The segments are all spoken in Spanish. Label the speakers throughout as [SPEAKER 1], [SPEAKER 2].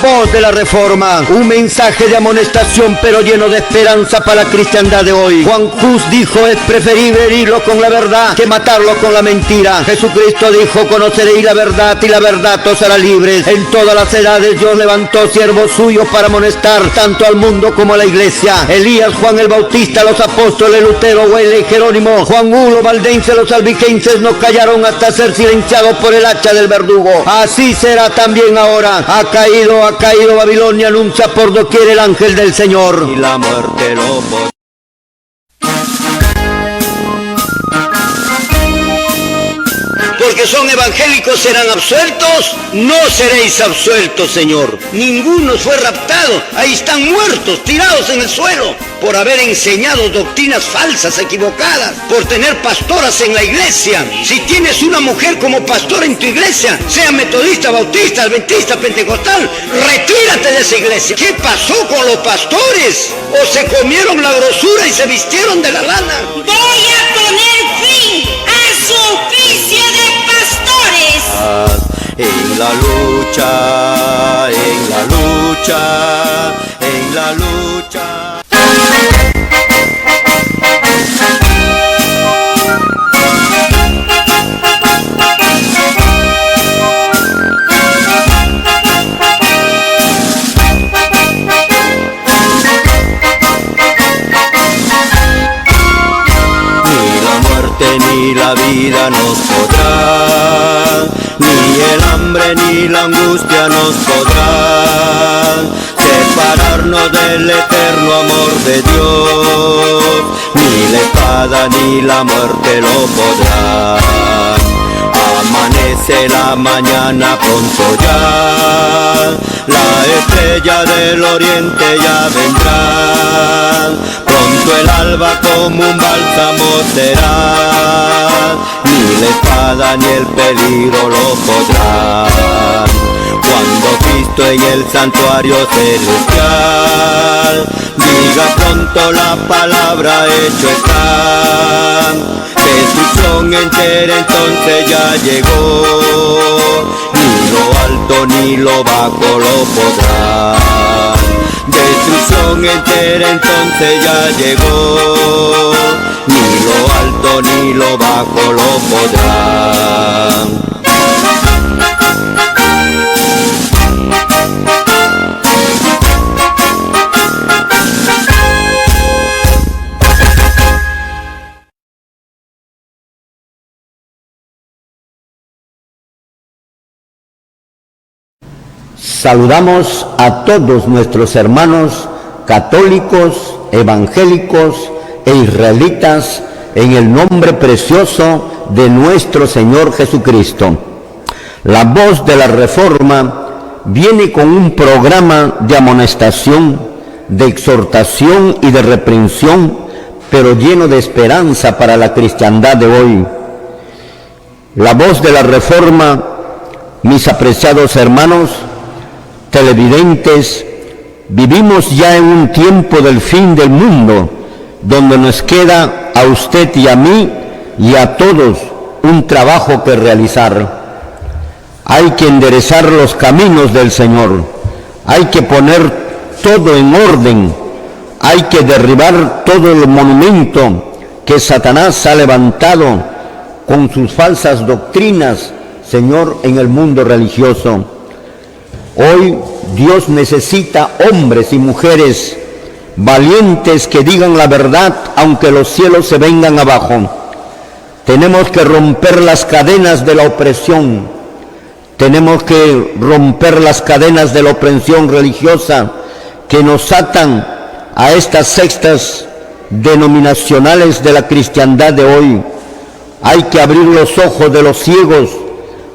[SPEAKER 1] voz de la Reforma, un mensaje de amonestación pero lleno de esperanza para la cristiandad de hoy. Juan Hus dijo: es preferible herirlo con la verdad que matarlo con la mentira. Jesucristo dijo: conoceréis la verdad y la verdad os hará libres. En todas las edades Dios levantó siervos suyos para amonestar tanto al mundo como a la iglesia. Elías, Juan el Bautista, los apóstoles Lutero, Wesley y Jerónimo, Juan Hugo, Valdense, los albigenses no callaron hasta ser silenciados por el hacha del verdugo. Así será también ahora. Ha caído Babilonia, anuncia por doquier el ángel del Señor.
[SPEAKER 2] Y la muerte lo
[SPEAKER 1] porque son evangélicos serán absueltos, no seréis absueltos, Señor. Ninguno fue raptado, ahí están muertos, tirados en el suelo, por haber enseñado doctrinas falsas, equivocadas, por tener pastoras en la iglesia. Si tienes una mujer como pastora en tu iglesia, sea metodista, bautista, adventista, pentecostal, retírate de esa iglesia. ¿Qué pasó con los pastores? ¿O se comieron la grosura y se vistieron de la lana?
[SPEAKER 3] Voy a poner fin a su oficio de pastores.
[SPEAKER 2] En la lucha, en la lucha, en la lucha. Ni la vida nos podrá, ni el hambre ni la angustia nos podrán separarnos del eterno amor de Dios. Ni la espada ni la muerte lo podrán. Amanece la mañana pronto ya, la estrella del oriente ya vendrá. Pronto el alba como un bálsamo será, ni la espada ni el peligro lo podrán. Cuando Cristo en el santuario celestial diga pronto la palabra, hecho está. Destrucción entera entonces ya llegó, ni lo alto ni lo bajo lo podrán. Destrucción entera entonces ya llegó, ni lo alto ni lo bajo lo podrán.
[SPEAKER 1] Saludamos a todos nuestros hermanos católicos, evangélicos e israelitas en el nombre precioso de nuestro Señor Jesucristo. La voz de la Reforma viene con un programa de amonestación, de exhortación y de reprensión, pero lleno de esperanza para la cristiandad de hoy. La voz de la Reforma, mis apreciados hermanos televidentes, vivimos ya en un tiempo del fin del mundo, donde nos queda a usted y a mí y a todos un trabajo que realizar. Hay que enderezar los caminos del Señor, hay que poner todo en orden, hay que derribar todo el monumento que Satanás ha levantado con sus falsas doctrinas, Señor, en el mundo religioso. Hoy Dios necesita hombres y mujeres valientes que digan la verdad aunque los cielos se vengan abajo. Tenemos que romper las cadenas de la opresión. Tenemos que romper las cadenas de la opresión religiosa que nos atan a estas sectas denominacionales de la cristiandad de hoy. Hay que abrir los ojos de los ciegos.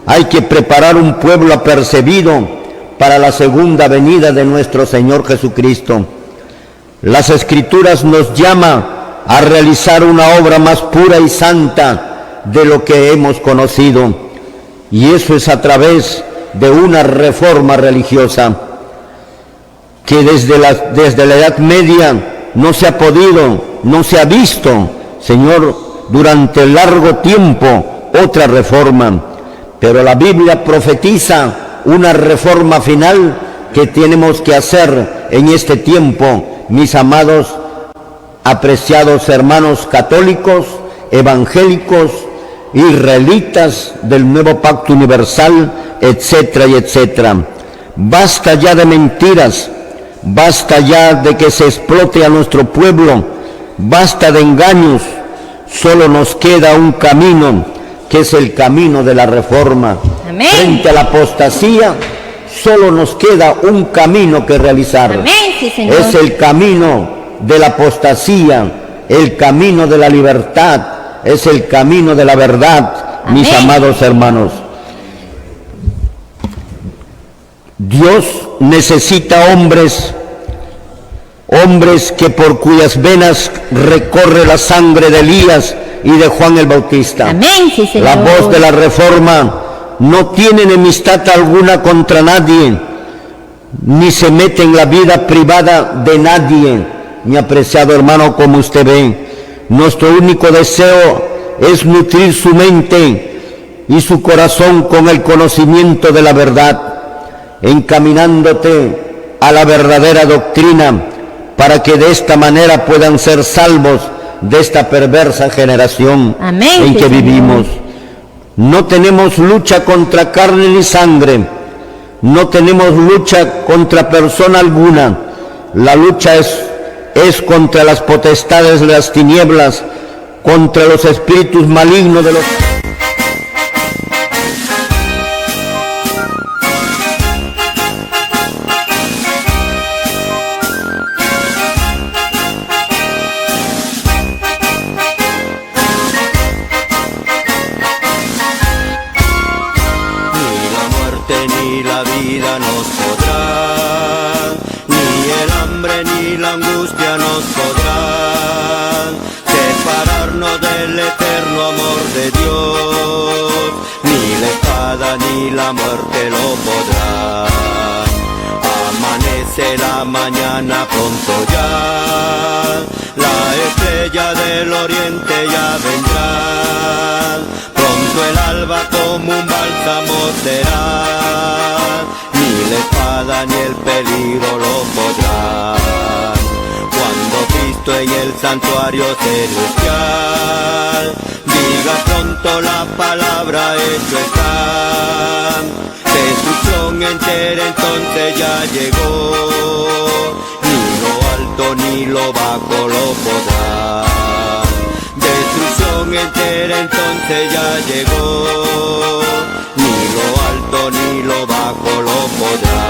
[SPEAKER 1] Hay que preparar un pueblo apercibido para la segunda venida de nuestro Señor Jesucristo. Las Escrituras nos llaman a realizar una obra más pura y santa de lo que hemos conocido, y eso es a través de una reforma religiosa que desde la Edad Media no se ha podido, no se ha visto, Señor, durante largo tiempo otra reforma, pero la Biblia profetiza una reforma final que tenemos que hacer en este tiempo, mis amados, apreciados hermanos católicos, evangélicos, israelitas del nuevo pacto universal, etcétera y etcétera. Basta ya de mentiras, basta ya de que se explote a nuestro pueblo, basta de engaños. Solo nos queda un camino, que es el camino de la reforma.
[SPEAKER 4] Amén.
[SPEAKER 1] Frente a la apostasía, solo nos queda un camino que realizar.
[SPEAKER 4] Amén, sí, Señor.
[SPEAKER 1] Es el camino de la apostasía, el camino de la libertad, es el camino de la verdad. Amén. Mis amados hermanos, Dios necesita hombres que por cuyas venas recorre la sangre de Elías y de Juan el Bautista.
[SPEAKER 4] Amén, sí, Señor.
[SPEAKER 1] La voz de la reforma no tiene enemistad alguna contra nadie, ni se mete en la vida privada de nadie. Mi apreciado hermano, como usted ve, nuestro único deseo es nutrir su mente y su corazón con el conocimiento de la verdad, encaminándote a la verdadera doctrina, para que de esta manera puedan ser salvos de esta perversa generación. Amén, en que vivimos. No tenemos lucha contra carne ni sangre, no tenemos lucha contra persona alguna. La lucha es contra las potestades de las tinieblas, contra los espíritus malignos de los...
[SPEAKER 2] Ni la muerte lo podrá. Amanece la mañana pronto ya, la estrella del oriente ya vendrá. Pronto el alba como un bálsamo será, ni la espada ni el peligro lo podrán. Cuando Cristo en el santuario celestial diga pronto la palabra, hecho está. Destrucción entera entonces ya llegó, ni lo alto ni lo bajo lo podrá. Destrucción entera entonces ya llegó, ni lo alto ni lo bajo lo podrá.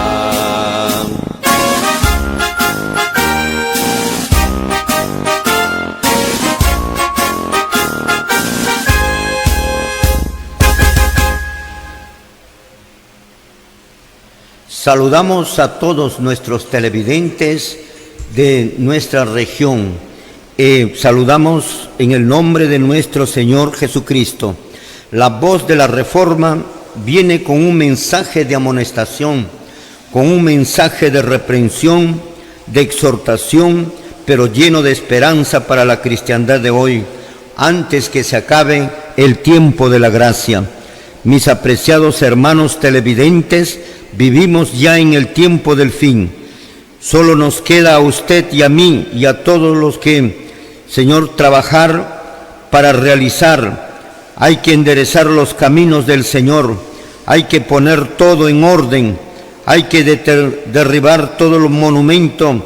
[SPEAKER 1] Saludamos a todos nuestros televidentes de nuestra región. Saludamos en el nombre de nuestro Señor Jesucristo. La voz de la Reforma viene con un mensaje de amonestación, con un mensaje de reprensión, de exhortación, pero lleno de esperanza para la cristiandad de hoy, antes que se acabe el tiempo de la gracia. Mis apreciados hermanos televidentes, vivimos ya en el tiempo del fin. Solo nos queda a usted y a mí y a todos los que, Señor, trabajar para realizar. Hay que enderezar los caminos del Señor, hay que poner todo en orden, hay que derribar todos los monumentos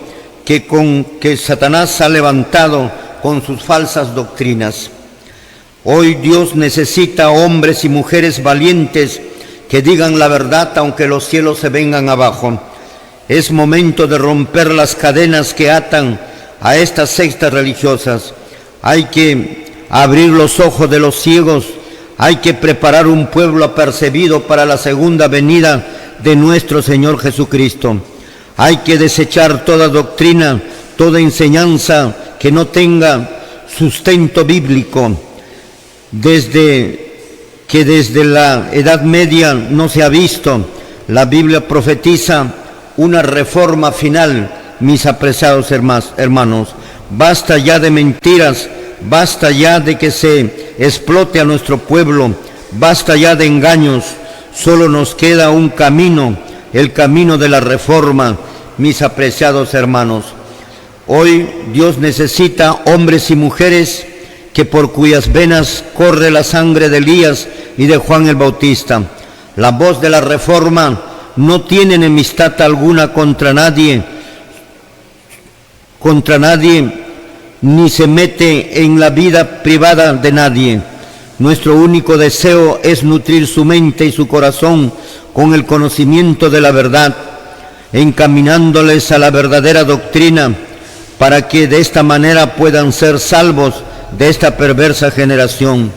[SPEAKER 1] que Satanás ha levantado con sus falsas doctrinas. Hoy Dios necesita hombres y mujeres valientes que digan la verdad aunque los cielos se vengan abajo. Es momento de romper las cadenas que atan a estas sectas religiosas. Hay que abrir los ojos de los ciegos, hay que preparar un pueblo apercibido para la segunda venida de nuestro Señor Jesucristo. Hay que desechar toda doctrina, toda enseñanza que no tenga sustento bíblico. Desde la Edad Media no se ha visto, la Biblia profetiza una reforma final, mis apreciados hermanos. Basta ya de mentiras, basta ya de que se explote a nuestro pueblo, basta ya de engaños. Solo nos queda un camino, el camino de la reforma, mis apreciados hermanos. Hoy Dios necesita hombres y mujeres que por cuyas venas corre la sangre de Elías y de Juan el Bautista. La voz de la reforma no tiene enemistad alguna contra nadie, ni se mete en la vida privada de nadie. Nuestro único deseo es nutrir su mente y su corazón con el conocimiento de la verdad, encaminándoles a la verdadera doctrina, para que de esta manera puedan ser salvos de esta perversa generación.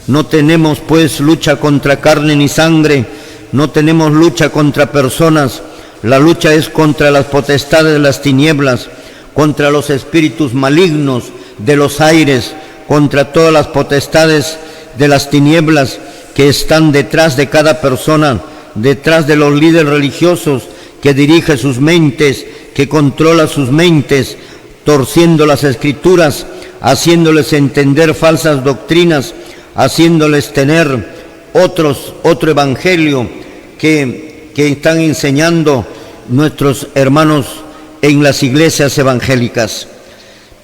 [SPEAKER 1] No tenemos pues lucha contra carne ni sangre, no tenemos lucha contra personas, la lucha es contra las potestades de las tinieblas, contra los espíritus malignos de los aires, contra todas las potestades de las tinieblas que están detrás de cada persona, detrás de los líderes religiosos que dirige sus mentes, que controla sus mentes, torciendo las escrituras, haciéndoles entender falsas doctrinas, haciéndoles tener otro evangelio que están enseñando nuestros hermanos en las iglesias evangélicas.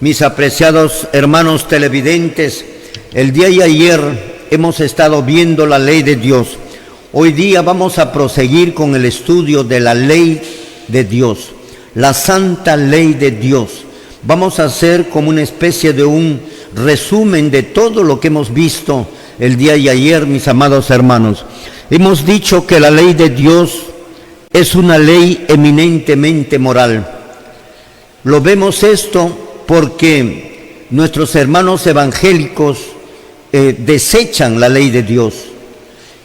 [SPEAKER 1] Mis apreciados hermanos televidentes, el día de ayer hemos estado viendo la ley de Dios. Hoy día vamos a proseguir con el estudio de la ley de Dios, la santa ley de Dios. Vamos a hacer como una especie de un resumen de todo lo que hemos visto el día de ayer, mis amados hermanos. Hemos dicho que la ley de Dios es una ley eminentemente moral. Lo vemos esto porque nuestros hermanos evangélicos desechan la ley de Dios,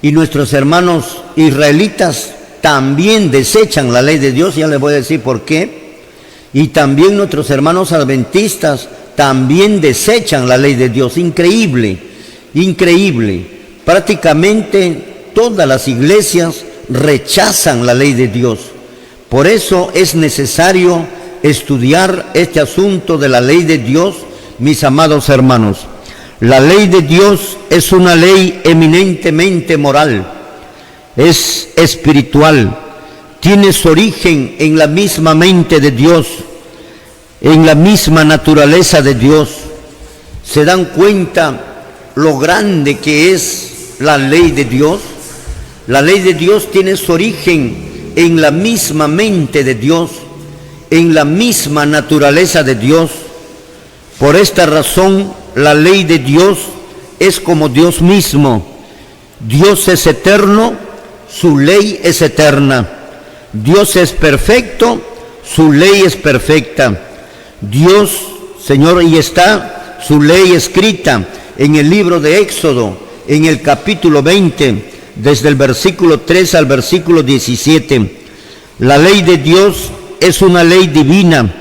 [SPEAKER 1] y nuestros hermanos israelitas también desechan la ley de Dios, ya les voy a decir por qué. Y también nuestros hermanos adventistas también desechan la ley de Dios. Increíble, increíble. Prácticamente todas las iglesias rechazan la ley de Dios. Por eso es necesario estudiar este asunto de la ley de Dios, mis amados hermanos. La ley de Dios es una ley eminentemente moral, es espiritual, tiene su origen en la misma mente de Dios, en la misma naturaleza de Dios. ¿Se dan cuenta lo grande que es la ley de Dios? La ley de Dios tiene su origen en la misma mente de Dios, en la misma naturaleza de Dios. Por esta razón, la ley de Dios es como Dios mismo. Dios es eterno, su ley es eterna. Dios es perfecto, su ley es perfecta. Dios, Señor, y está su ley escrita en el libro de Éxodo, en el capítulo 20, desde el versículo 3 al versículo 17. La ley de Dios es una ley divina,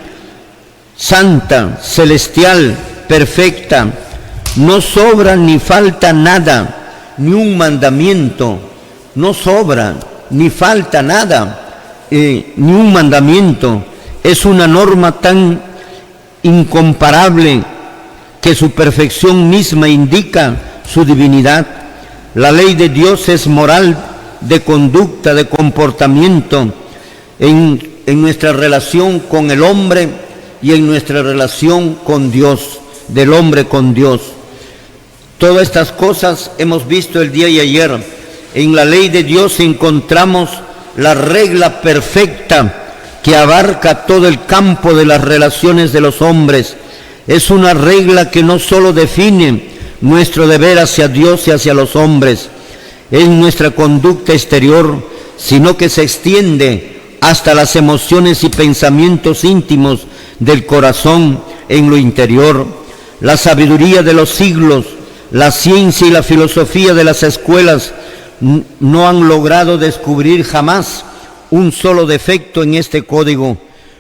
[SPEAKER 1] santa, celestial, perfecta. No sobra ni falta nada, ni un mandamiento. No sobra ni falta nada, ni un mandamiento. Es una norma tan incomparable que su perfección misma indica su divinidad. La ley de Dios es moral, de conducta, de comportamiento en nuestra relación con el hombre y en nuestra relación con Dios, del hombre con Dios. Todas estas cosas hemos visto el día de ayer. En la ley de Dios encontramos la regla perfecta que abarca todo el campo de las relaciones de los hombres. Es una regla que no solo define nuestro deber hacia Dios y hacia los hombres, en nuestra conducta exterior, sino que se extiende hasta las emociones y pensamientos íntimos del corazón en lo interior. La sabiduría de los siglos, la ciencia y la filosofía de las escuelas no han logrado descubrir jamás un solo defecto en este código.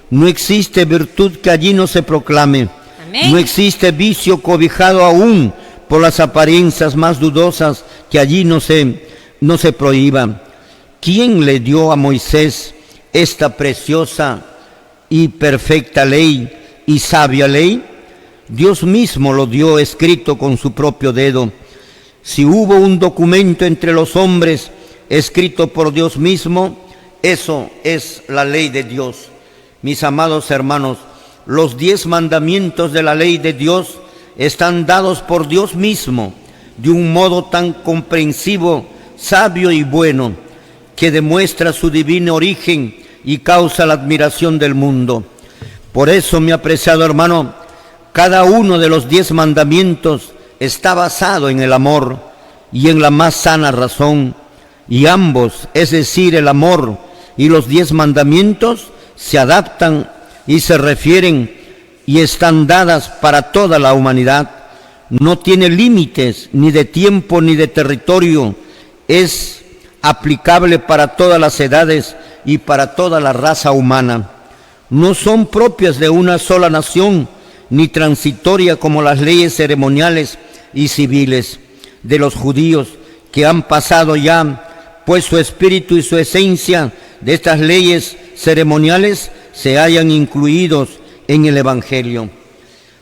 [SPEAKER 1] No existe virtud que allí no se proclame. Amén. No existe vicio cobijado aún por las apariencias más dudosas que allí no se prohíban. ¿Quién le dio a Moisés esta preciosa y perfecta ley y sabia ley? Dios mismo lo dio escrito con su propio dedo. Si hubo un documento entre los hombres escrito por Dios mismo, Eso es la ley de Dios. Mis amados hermanos, los 10 mandamientos de la ley de Dios están dados por Dios mismo de un modo tan comprensivo, sabio y bueno, que demuestra su divino origen y causa la admiración del mundo. Por eso, mi apreciado hermano, cada uno de los 10 mandamientos está basado en el amor y en la más sana razón, y ambos, es decir, el amor y los 10 mandamientos, se adaptan y se refieren y están dadas para toda la humanidad. No tiene límites ni de tiempo ni de territorio, es aplicable para todas las edades y para toda la raza humana. No son propias de una sola nación, ni transitoria como las leyes ceremoniales y civiles de los judíos, que han pasado ya, pues su espíritu y su esencia de estas leyes ceremoniales se hayan incluidos en el Evangelio.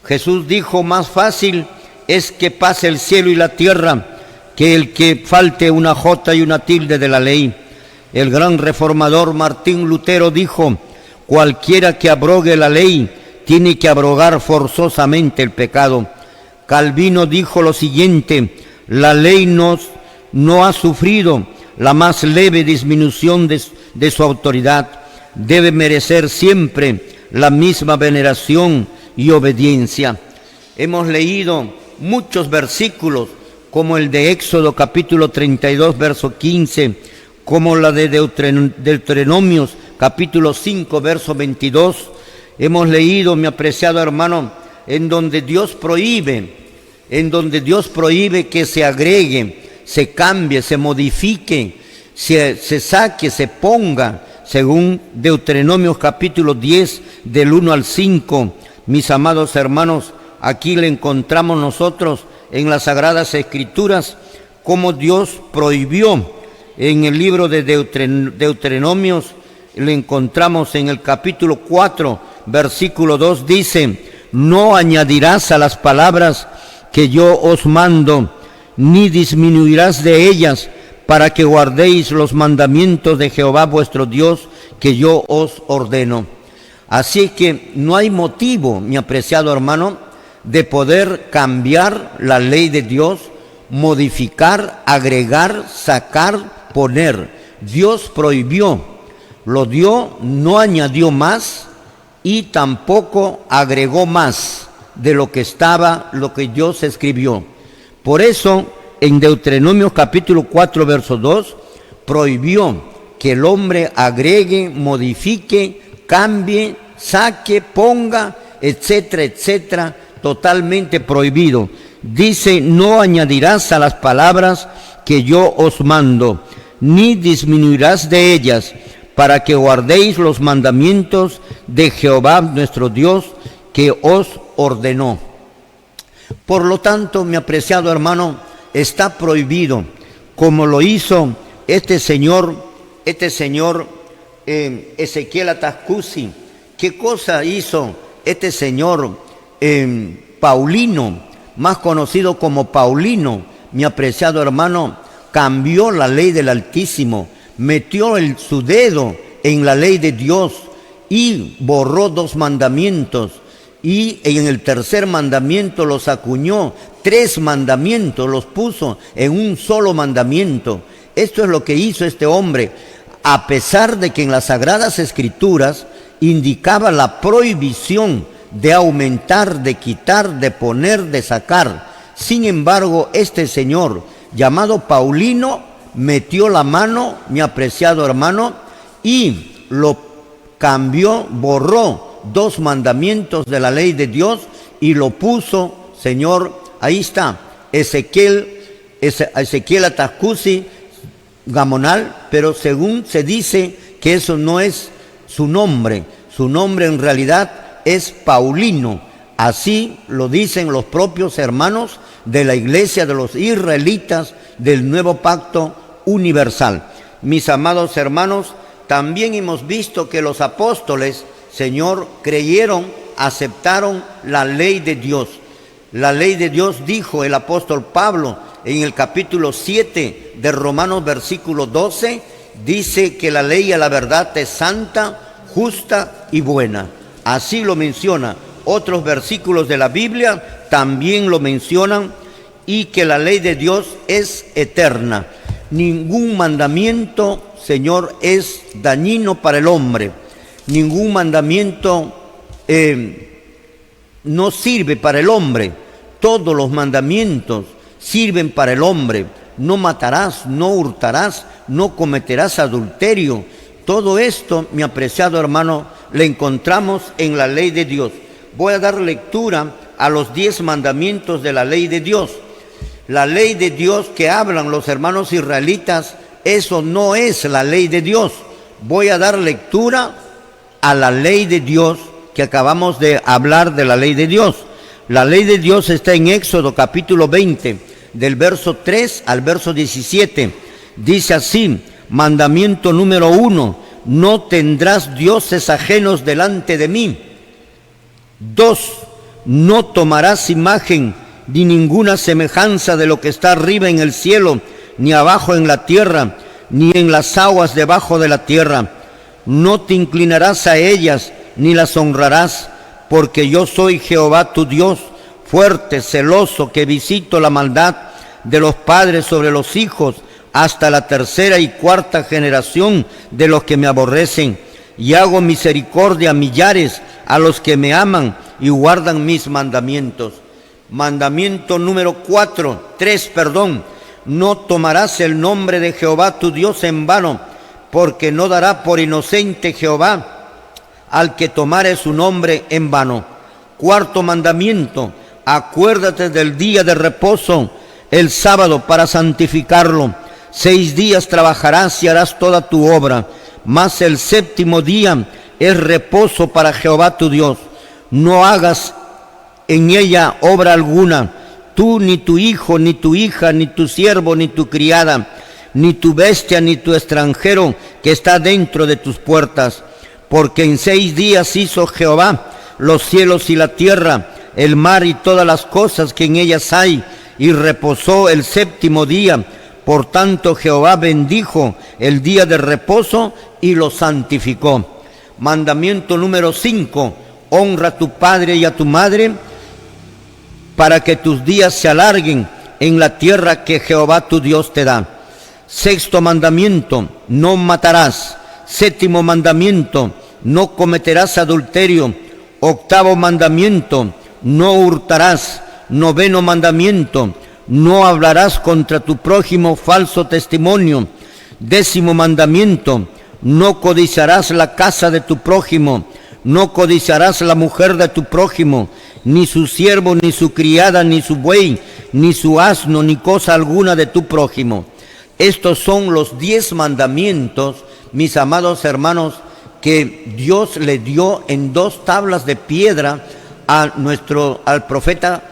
[SPEAKER 1] Jesús dijo: más fácil es que pase el cielo y la tierra que el que falte una jota y una tilde de la ley. El gran reformador Martín Lutero dijo: cualquiera que abrogue la ley tiene que abrogar forzosamente el pecado. Calvino dijo lo siguiente: la ley no ha sufrido la más leve disminución de su autoridad. Debe merecer siempre la misma veneración y obediencia. Hemos leído muchos versículos, como el de Éxodo capítulo 32, verso 15, como la de Deuteronomios capítulo 5, verso 22. Hemos leído, mi apreciado hermano, en donde Dios prohíbe que se agregue, se cambie, se modifique, se saque, se ponga, según Deuteronomios capítulo 10, del 1 al 5. Mis amados hermanos, aquí le encontramos nosotros en las Sagradas Escrituras cómo Dios prohibió. En el libro de Deuteronomios le encontramos en el capítulo 4, versículo 2, dice: no añadirás a las palabras que yo os mando, ni disminuirás de ellas, para que guardéis los mandamientos de Jehová vuestro Dios, que yo os ordeno. Así que no hay motivo, mi apreciado hermano, de poder cambiar la ley de Dios, modificar, agregar, sacar, poner. Dios prohibió, lo dio, no añadió más y tampoco agregó más de lo que estaba, lo que Dios escribió. Por eso, en Deuteronomio capítulo 4, verso 2, prohibió que el hombre agregue, modifique, cambie, saque, ponga, etcétera, etcétera, totalmente prohibido. Dice: no añadirás a las palabras que yo os mando, ni disminuirás de ellas, para que guardéis los mandamientos de Jehová nuestro Dios, que os ordenó. Por lo tanto, mi apreciado hermano, está prohibido, como lo hizo este señor Ezequiel Atascusi. ¿Qué cosa hizo este señor Paulino, más conocido como Paulino? Mi apreciado hermano, cambió la ley del Altísimo, metió su dedo en la ley de Dios y borró 2 mandamientos. Y en el tercer mandamiento los acuñó, 3 mandamientos los puso en un solo mandamiento. Esto es lo que hizo este hombre, a pesar de que en las Sagradas Escrituras indicaba la prohibición de aumentar, de quitar, de poner, de sacar. Sin embargo, este señor llamado Paulino metió la mano, mi apreciado hermano, y lo cambió, borró 2 mandamientos de la ley de Dios y lo puso, señor, ahí está, Ezequiel Atascusi Gamonal, pero según se dice que eso no es su nombre en realidad es Paulino. Así lo dicen los propios hermanos de la iglesia de los israelitas del nuevo pacto universal. Mis amados hermanos, también hemos visto que los apóstoles, Señor, creyeron, aceptaron la ley de Dios. La ley de Dios, dijo el apóstol Pablo en el capítulo 7 de Romanos, versículo 12, dice que la ley a la verdad es santa, justa y buena. Así lo menciona. Otros versículos de la Biblia también lo mencionan, y que la ley de Dios es eterna. Ningún mandamiento, Señor, es dañino para el hombre. Ningún mandamiento no sirve para el hombre. Todos los mandamientos sirven para el hombre. No matarás, no hurtarás, no cometerás adulterio. Todo esto, mi apreciado hermano, lo encontramos en la ley de Dios. Voy a dar lectura a los 10 mandamientos de la ley de Dios. La ley de Dios que hablan los hermanos israelitas, eso no es la ley de Dios. Voy a dar lectura a la ley de Dios que acabamos de hablar de la ley de Dios. La ley de Dios está en Éxodo capítulo 20, del verso 3 al verso 17. Dice así: mandamiento número 1, no tendrás dioses ajenos delante de mí. 2, no tomarás imagen ni ninguna semejanza de lo que está arriba en el cielo, ni abajo en la tierra, ni en las aguas debajo de la tierra. No te inclinarás a ellas, ni las honrarás, porque yo soy Jehová tu Dios, fuerte, celoso, que visito la maldad de los padres sobre los hijos, hasta la 3ª y 4ª generación de los que me aborrecen, y hago misericordia a millares, a los que me aman y guardan mis mandamientos. Mandamiento número 3, no tomarás el nombre de Jehová tu Dios en vano, porque no dará por inocente Jehová al que tomare su nombre en vano. 4 mandamiento, acuérdate del día de reposo, el sábado, para santificarlo. 6 días trabajarás y harás toda tu obra, mas el 7º día es reposo para Jehová tu Dios. No hagas en ella obra alguna, tú, ni tu hijo, ni tu hija, ni tu siervo, ni tu criada, ni tu bestia, ni tu extranjero que está dentro de tus puertas. Porque en 6 días hizo Jehová los cielos y la tierra, el mar y todas las cosas que en ellas hay, y reposó el 7º día. Por tanto Jehová bendijo el día de reposo y lo santificó. Mandamiento número 5, honra a tu padre y a tu madre, para que tus días se alarguen en la tierra que Jehová tu Dios te da. 6 mandamiento, no matarás. 7 mandamiento, no cometerás adulterio. 8 mandamiento, no hurtarás. 9 mandamiento, no hablarás contra tu prójimo falso testimonio. 10 mandamiento, no codiciarás la casa de tu prójimo. No codiciarás la mujer de tu prójimo, ni su siervo, ni su criada, ni su buey, ni su asno, ni cosa alguna de tu prójimo. Estos son los 10 mandamientos, mis amados hermanos, que Dios le dio en 2 tablas de piedra al profeta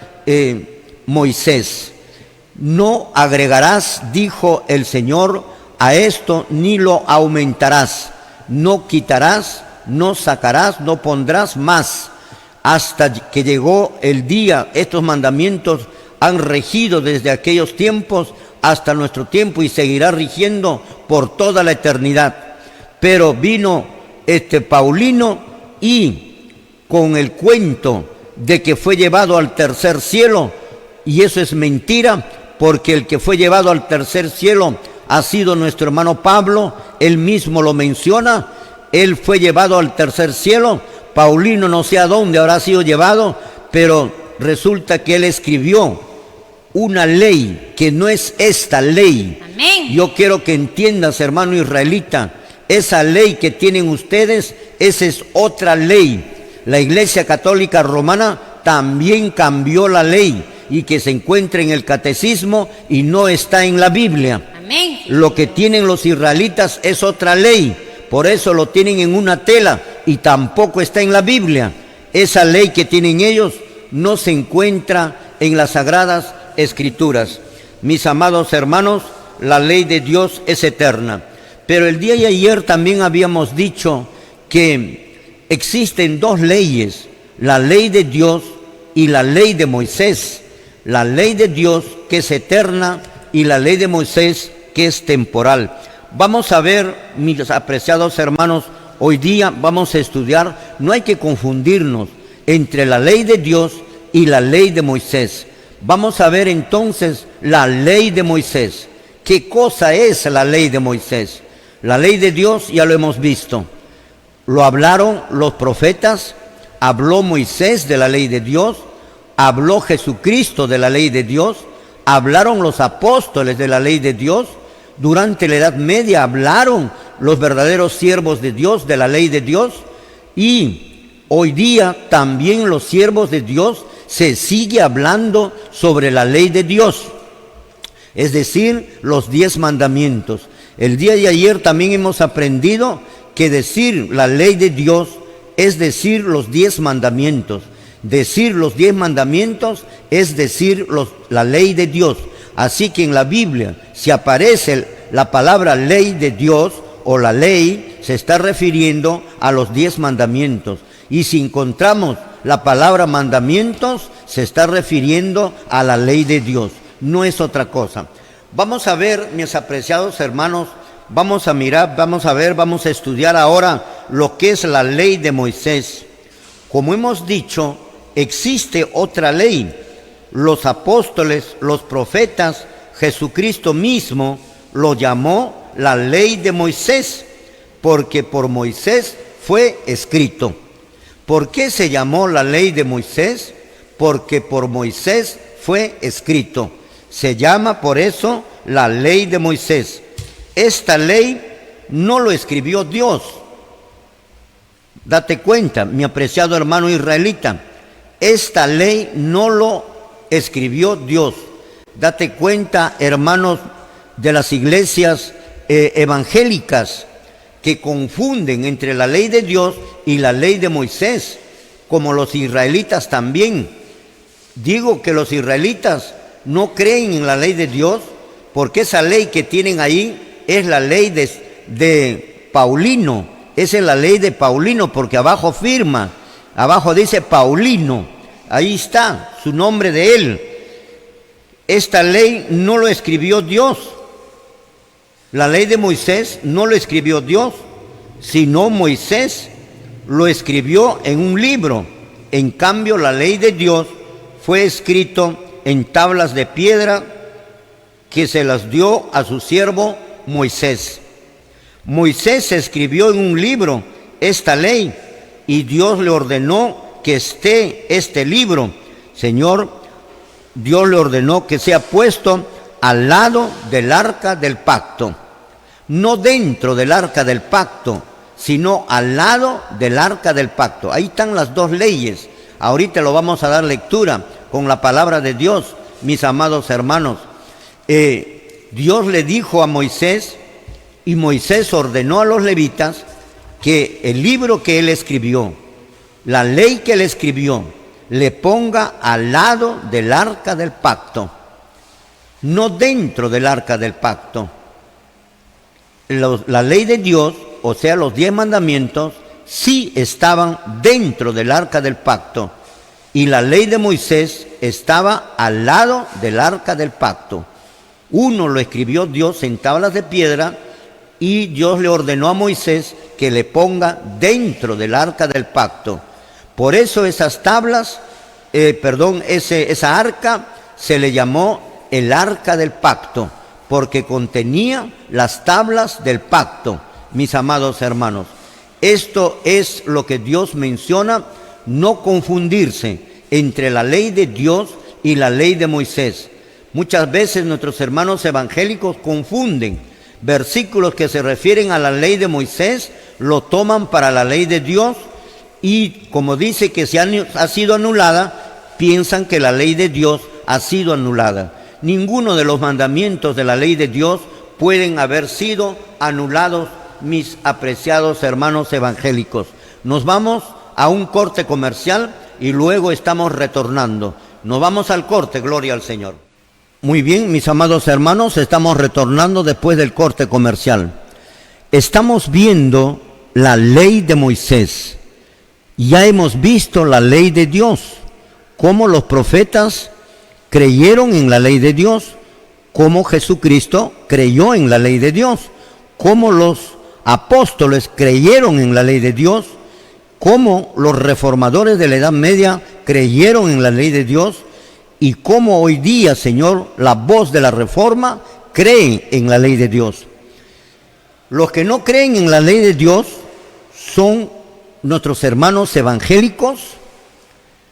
[SPEAKER 1] Moisés. No agregarás, dijo el Señor, a esto, ni lo aumentarás. No quitarás, no sacarás, no pondrás más. Hasta que llegó el día, estos mandamientos han regido desde aquellos tiempos hasta nuestro tiempo y seguirá rigiendo por toda la eternidad. Pero vino Paulino y con el cuento de que fue llevado al 3er cielo, y eso es mentira, porque el que fue llevado al 3er cielo ha sido nuestro hermano Pablo. Él mismo lo menciona. Él fue llevado al 3er cielo. Paulino no sé a dónde habrá sido llevado, pero resulta que él escribió una ley que no es esta ley.
[SPEAKER 3] Amén.
[SPEAKER 1] Yo quiero que entiendas, hermano israelita, esa ley que tienen ustedes, esa es otra ley. La Iglesia Católica Romana también cambió la ley, y que se encuentra en el catecismo y no está en la Biblia.
[SPEAKER 3] Amén.
[SPEAKER 1] Lo que tienen los israelitas es otra ley, por eso lo tienen en una tela y tampoco está en la Biblia. Esa ley que tienen ellos no se encuentra en las Sagradas Escrituras. Mis amados hermanos, la ley de Dios es eterna. Pero el día de ayer también habíamos dicho que existen 2 leyes, la ley de Dios y la ley de Moisés. La ley de Dios, que es eterna, y la ley de Moisés, que es temporal. Vamos a ver, mis apreciados hermanos, hoy día vamos a estudiar, no hay que confundirnos entre la ley de Dios y la ley de Moisés. Vamos a ver entonces la ley de Moisés. ¿Qué cosa es la ley de Moisés? La ley de Dios ya lo hemos visto. Lo hablaron los profetas, habló Moisés de la ley de Dios, habló Jesucristo de la ley de Dios, hablaron los apóstoles de la ley de Dios. Durante la Edad Media hablaron los verdaderos siervos de Dios de la ley de Dios, y hoy día también los siervos de Dios se sigue hablando sobre la ley de Dios, es decir, los 10 mandamientos. El día de ayer también hemos aprendido que decir la ley de Dios es decir los 10 mandamientos. Decir los 10 mandamientos es decir la ley de Dios. Así que en la Biblia, si aparece la palabra ley de Dios o la ley, se está refiriendo a los 10 mandamientos. Y si encontramos la palabra mandamientos, se está refiriendo a la ley de Dios. No es otra cosa. Vamos a ver, mis apreciados hermanos, vamos a mirar, vamos a estudiar ahora lo que es la ley de Moisés. Como hemos dicho, existe otra ley. Los apóstoles, los profetas, Jesucristo mismo lo llamó la ley de Moisés, porque por Moisés fue escrito. ¿Por qué se llamó la ley de Moisés? Porque por Moisés fue escrito. Se llama por eso la ley de Moisés. Esta ley no lo escribió Dios. Date cuenta, mi apreciado hermano israelita, esta ley no lo escribió Dios. Date cuenta, hermanos de las iglesias evangélicas, que confunden entre la ley de Dios y la ley de Moisés, como los israelitas también. Digo que los israelitas no creen en la ley de Dios, porque esa ley que tienen ahí es la ley de Paulino. Esa es la ley de Paulino, porque abajo firma, abajo dice Paulino, ahí está su nombre de él. Esta ley no lo escribió Dios. La ley de Moisés no lo escribió Dios, sino Moisés lo escribió en un libro. En cambio, la ley de Dios fue escrito en tablas de piedra que se las dio a su siervo Moisés. Moisés escribió en un libro esta ley y Dios le ordenó que esté este libro. Señor, Dios le ordenó que sea puesto al lado del arca del pacto, no dentro del arca del pacto, sino al lado del arca del pacto. Ahí están las dos leyes. Ahorita lo vamos a dar lectura con la palabra de Dios, mis amados hermanos. Dios le dijo a Moisés, y Moisés ordenó a los levitas que el libro que él escribió, la ley que él escribió, le ponga al lado del arca del pacto, no dentro del arca del pacto. La ley de Dios, o sea, los 10 mandamientos, sí estaban dentro del arca del pacto, y la ley de Moisés estaba al lado del arca del pacto. Uno lo escribió Dios en tablas de piedra, y Dios le ordenó a Moisés que le ponga dentro del arca del pacto. Por eso esas tablas, esa arca se le llamó el arca del pacto, porque contenía las tablas del pacto, mis amados hermanos. Esto es lo que Dios menciona, no confundirse entre la ley de Dios y la ley de Moisés. Muchas veces nuestros hermanos evangélicos confunden versículos que se refieren a la ley de Moisés, lo toman para la ley de Dios, y como dice que ha sido anulada, piensan que la ley de Dios ha sido anulada. Ninguno de los mandamientos de la ley de Dios pueden haber sido anulados, mis apreciados hermanos evangélicos. Nos vamos a un corte comercial y luego estamos retornando. Nos vamos al corte, gloria al Señor. Muy bien, mis amados hermanos, estamos retornando después del corte comercial. Estamos viendo la ley de Moisés. Ya hemos visto la ley de Dios, cómo los profetas creyeron en la ley de Dios, cómo Jesucristo creyó en la ley de Dios, cómo los apóstoles creyeron en la ley de Dios, cómo los reformadores de la Edad Media creyeron en la ley de Dios y cómo hoy día, Señor, la voz de la Reforma cree en la ley de Dios. Los que no creen en la ley de Dios son nuestros hermanos evangélicos,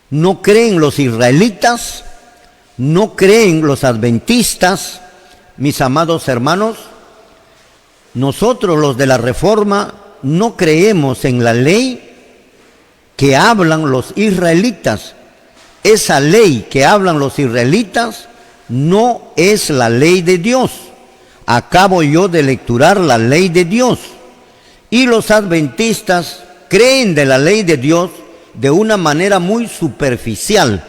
[SPEAKER 1] no creen los israelitas, no creen los adventistas. Mis amados hermanos, nosotros los de la Reforma no creemos en la ley que hablan los israelitas. Esa ley que hablan los israelitas no es la ley de Dios. Acabo yo de lecturar la ley de Dios. Y los adventistas creen de la ley de Dios de una manera muy superficial.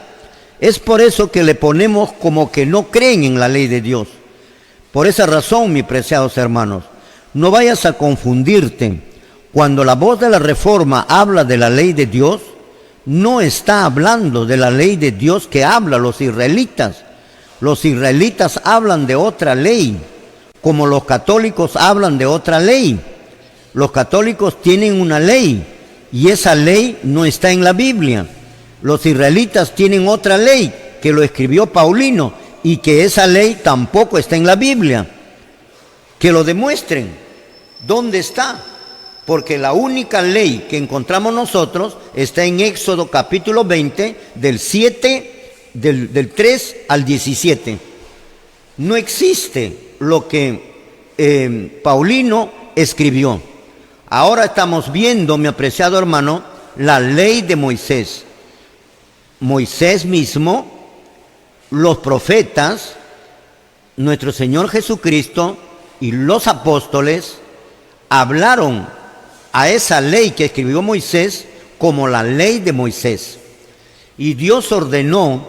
[SPEAKER 1] Es por eso que le ponemos como que no creen en la ley de Dios. Por esa razón, mis preciados hermanos, no vayas a confundirte. Cuando la voz de la Reforma habla de la ley de Dios, no está hablando de la ley de Dios que hablan los israelitas. Los israelitas hablan de otra ley, como los católicos hablan de otra ley. Los católicos tienen una ley y esa ley no está en la Biblia. Los israelitas tienen otra ley que lo escribió Paulino y que esa ley tampoco está en la Biblia. Que lo demuestren. ¿Dónde está? Porque la única ley que encontramos nosotros está en Éxodo capítulo 20, del 3 al 17. No existe lo que Paulino escribió. Ahora estamos viendo, mi apreciado hermano, la ley de Moisés. Moisés mismo, los profetas, nuestro Señor Jesucristo y los apóstoles hablaron a esa ley que escribió Moisés como la ley de Moisés. Y Dios ordenó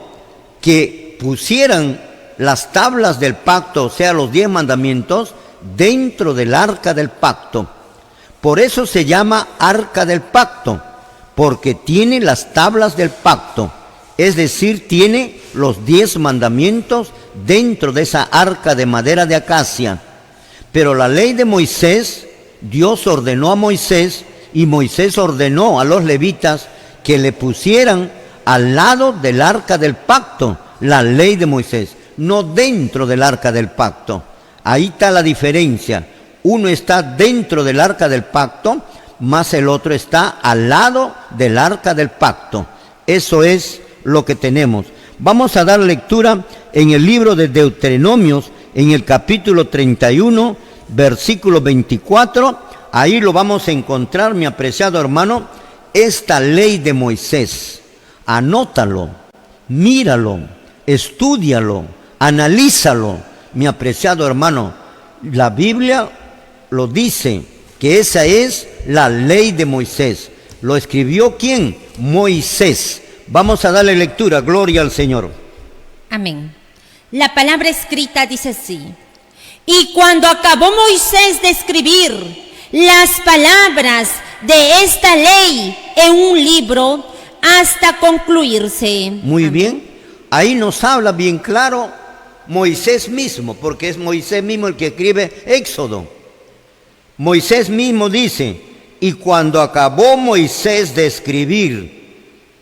[SPEAKER 1] que pusieran las tablas del pacto, o sea, los 10 mandamientos, dentro del arca del pacto. Por eso se llama arca del pacto, porque tiene las tablas del pacto, es decir, tiene los 10 mandamientos dentro de esa arca de madera de acacia. Pero la ley de Moisés, Dios ordenó a Moisés y Moisés ordenó a los levitas que le pusieran al lado del arca del pacto la ley de Moisés, no dentro del arca del pacto. Ahí está la diferencia. Uno está dentro del arca del pacto, más el otro está al lado del arca del pacto. Eso es lo que tenemos. Vamos a dar lectura en el libro de Deuteronomios, en el capítulo 31, versículo 24. Ahí lo vamos a encontrar, mi apreciado hermano, esta ley de Moisés. Anótalo, míralo, estúdialo, analízalo, mi apreciado hermano. La Biblia lo dice, que esa es la ley de Moisés. ¿Lo escribió quién? Moisés. Vamos a darle lectura, gloria al Señor.
[SPEAKER 4] Amén. La palabra escrita dice así: y cuando acabó Moisés de escribir las palabras de esta ley en un libro hasta concluirse.
[SPEAKER 1] Muy bien, ahí nos habla bien claro Moisés mismo, porque es Moisés mismo el que escribe Éxodo. Moisés mismo dice, y cuando acabó Moisés de escribir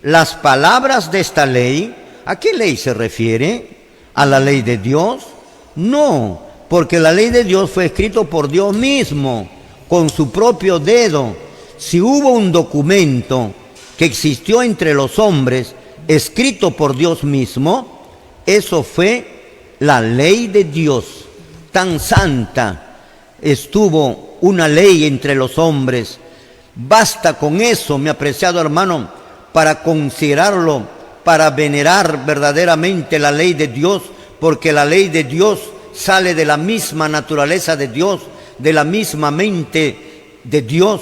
[SPEAKER 1] las palabras de esta ley, ¿a qué ley se refiere? ¿A la ley de Dios? No, porque la ley de Dios fue escrito por Dios mismo, con su propio dedo. Si hubo un documento que existió entre los hombres, escrito por Dios mismo, eso fue la ley de Dios. Tan santa estuvo una ley entre los hombres. Basta con eso, mi apreciado hermano, para considerarlo, para venerar verdaderamente la ley de Dios, porque la ley de Dios sale de la misma naturaleza de Dios, de la misma mente de Dios,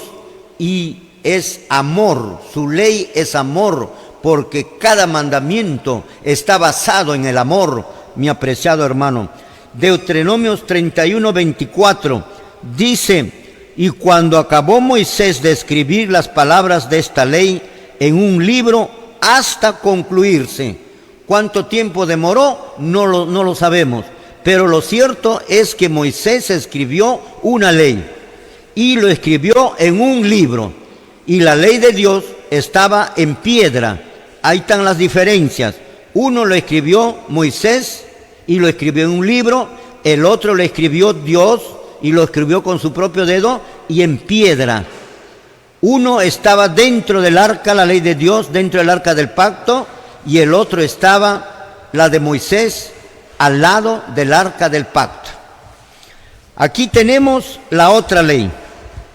[SPEAKER 1] y es amor. Su ley es amor, porque cada mandamiento está basado en el amor, mi apreciado hermano. Deuteronomios 31, 24 dice, y cuando acabó Moisés de escribir las palabras de esta ley en un libro hasta concluirse. ¿Cuánto tiempo demoró? No lo sabemos. Pero lo cierto es que Moisés escribió una ley. y lo escribió en un libro. Y la ley de Dios estaba en piedra. Ahí están las diferencias. Uno lo escribió Moisés y lo escribió en un libro, el otro lo escribió Dios y lo escribió con su propio dedo y en piedra. Uno estaba dentro del arca, la ley de Dios, dentro del arca del pacto, y el otro estaba, la de Moisés, al lado del arca del pacto. Aquí tenemos la otra ley,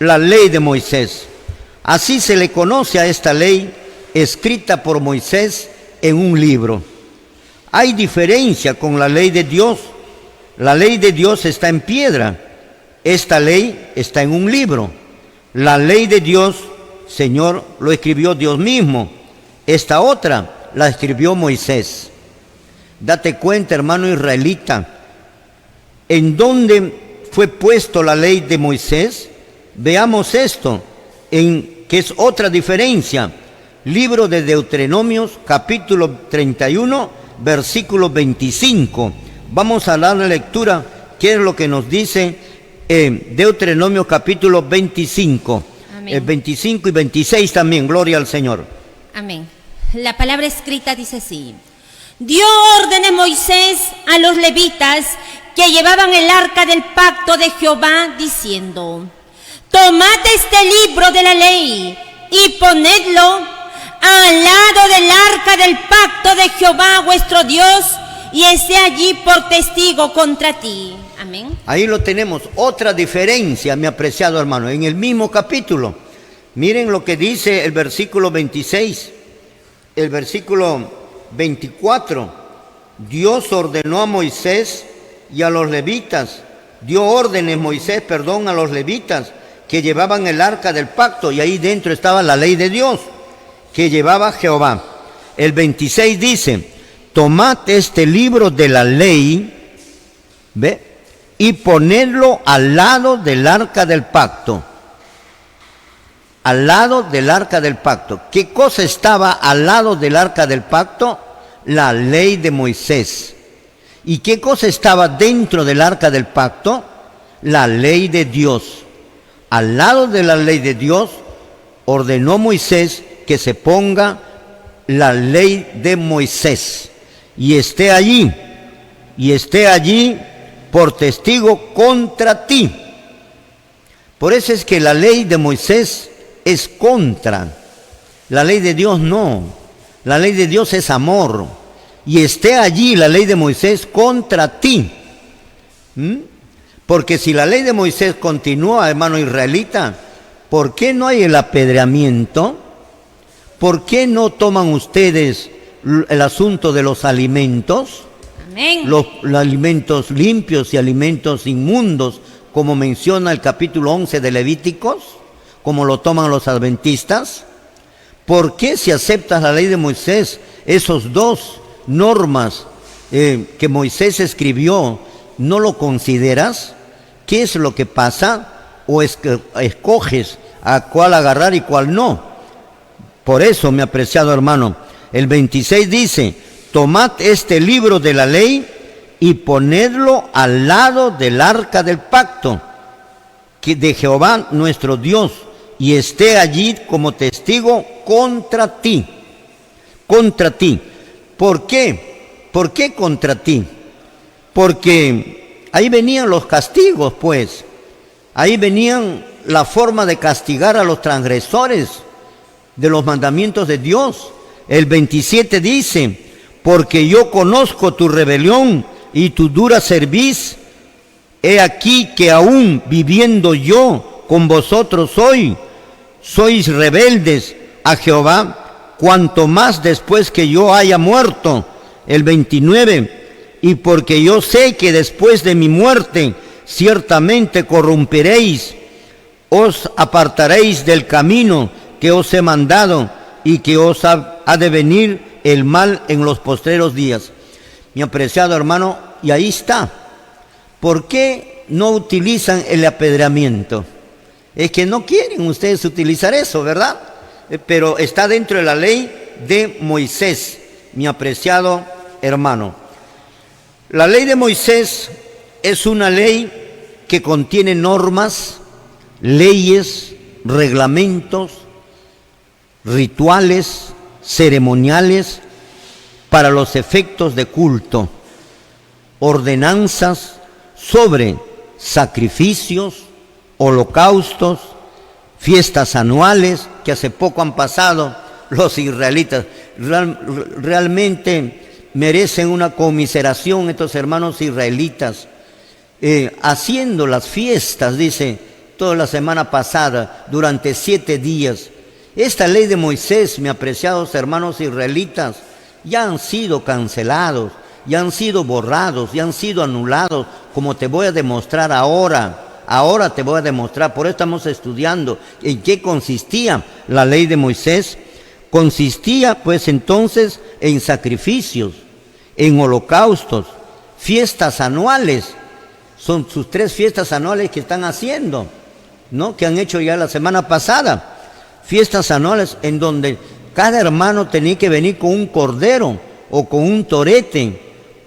[SPEAKER 1] la ley de Moisés. Así se le conoce a esta ley escrita por Moisés en un libro. Hay diferencia con la ley de Dios. La ley de Dios está en piedra. Esta ley está en un libro. La ley de Dios, Señor, lo escribió Dios mismo. Esta otra la escribió Moisés. Date cuenta, hermano israelita, en dónde fue puesto la ley de Moisés. Veamos esto, que es otra diferencia. Libro de Deuteronomios, capítulo 31, versículo 25. Vamos a darle lectura, qué es lo que nos dice Deuteronomio capítulo 25.
[SPEAKER 4] Amén.
[SPEAKER 1] 25 y 26 también, gloria al Señor.
[SPEAKER 4] Amén. La palabra escrita dice así: dio orden a Moisés a los levitas que llevaban el arca del pacto de Jehová, diciendo: tomad este libro de la ley y ponedlo al lado del arca del pacto de Jehová vuestro Dios, y esté allí por testigo contra ti. Amén.
[SPEAKER 1] Ahí lo tenemos, otra diferencia, mi apreciado hermano, en el mismo capítulo. Miren lo que dice el versículo 26, el versículo 24. Dios ordenó a Moisés y a los levitas, dio órdenes Moisés, a los levitas que llevaban el arca del pacto, y ahí dentro estaba la ley de Dios que llevaba Jehová. El 26 dice: tomad este libro de la ley, ¿ve?, y ponedlo al lado del arca del pacto. Al lado del arca del pacto. ¿Qué cosa estaba al lado del arca del pacto? La ley de Moisés. ¿Y qué cosa estaba dentro del arca del pacto? La ley de Dios. Al lado de la ley de Dios ordenó Moisés que se ponga la ley de Moisés y esté allí por testigo contra ti. Por eso es que la ley de Moisés es contra, la ley de Dios no. La ley de Dios es amor, y esté allí la ley de Moisés contra ti. Porque si la ley de Moisés continúa, hermano israelita, ¿por qué no hay el apedreamiento? ¿Por qué no toman ustedes el asunto de los alimentos?
[SPEAKER 4] Amén.
[SPEAKER 1] Los alimentos limpios y alimentos inmundos, como menciona el capítulo 11 de Levíticos, como lo toman los adventistas. ¿Por qué, si aceptas la ley de Moisés, esos dos normas que Moisés escribió, no lo consideras? ¿Qué es lo que pasa? ¿O es que escoges a cuál agarrar y cuál no? Por eso, mi apreciado hermano, el 26 dice: tomad este libro de la ley y ponedlo al lado del arca del pacto de Jehová nuestro Dios, y esté allí como testigo contra ti. Contra ti. ¿Por qué? ¿Por qué contra ti? Porque ahí venían los castigos, pues. Ahí venían la forma de castigar a los transgresores de los mandamientos de Dios. El 27 dice: porque yo conozco tu rebelión y tu dura cerviz. He aquí que aún viviendo yo con vosotros hoy, sois rebeldes a Jehová, cuanto más después que yo haya muerto. El 29, y porque yo sé que después de mi muerte ciertamente corromperéis, os apartaréis del camino que os he mandado, y que os ha de venir el mal en los postreros días. Mi apreciado hermano, y ahí está. ¿Por qué no utilizan el apedreamiento? Es que no quieren ustedes utilizar eso, ¿verdad? Pero está dentro de la ley de Moisés, mi apreciado hermano. La ley de Moisés es una ley que contiene normas leyes, reglamentos, rituales, ceremoniales para los efectos de culto, ordenanzas sobre sacrificios, holocaustos, fiestas anuales que hace poco han pasado los israelitas. Realmente merecen una conmiseración estos hermanos israelitas, haciendo las fiestas, dice, toda la semana pasada, durante 7 días. Esta ley de Moisés, mis apreciados hermanos israelitas, ya han sido cancelados, ya han sido borrados, ya han sido anulados, como te voy a demostrar ahora. Ahora te voy a demostrar, por eso estamos estudiando en qué consistía la ley de Moisés. Consistía pues entonces en sacrificios, en holocaustos, fiestas anuales. Son sus 3 fiestas anuales que están haciendo, ¿no? Que han hecho ya la semana pasada. Fiestas anuales en donde cada hermano tenía que venir con un cordero o con un torete.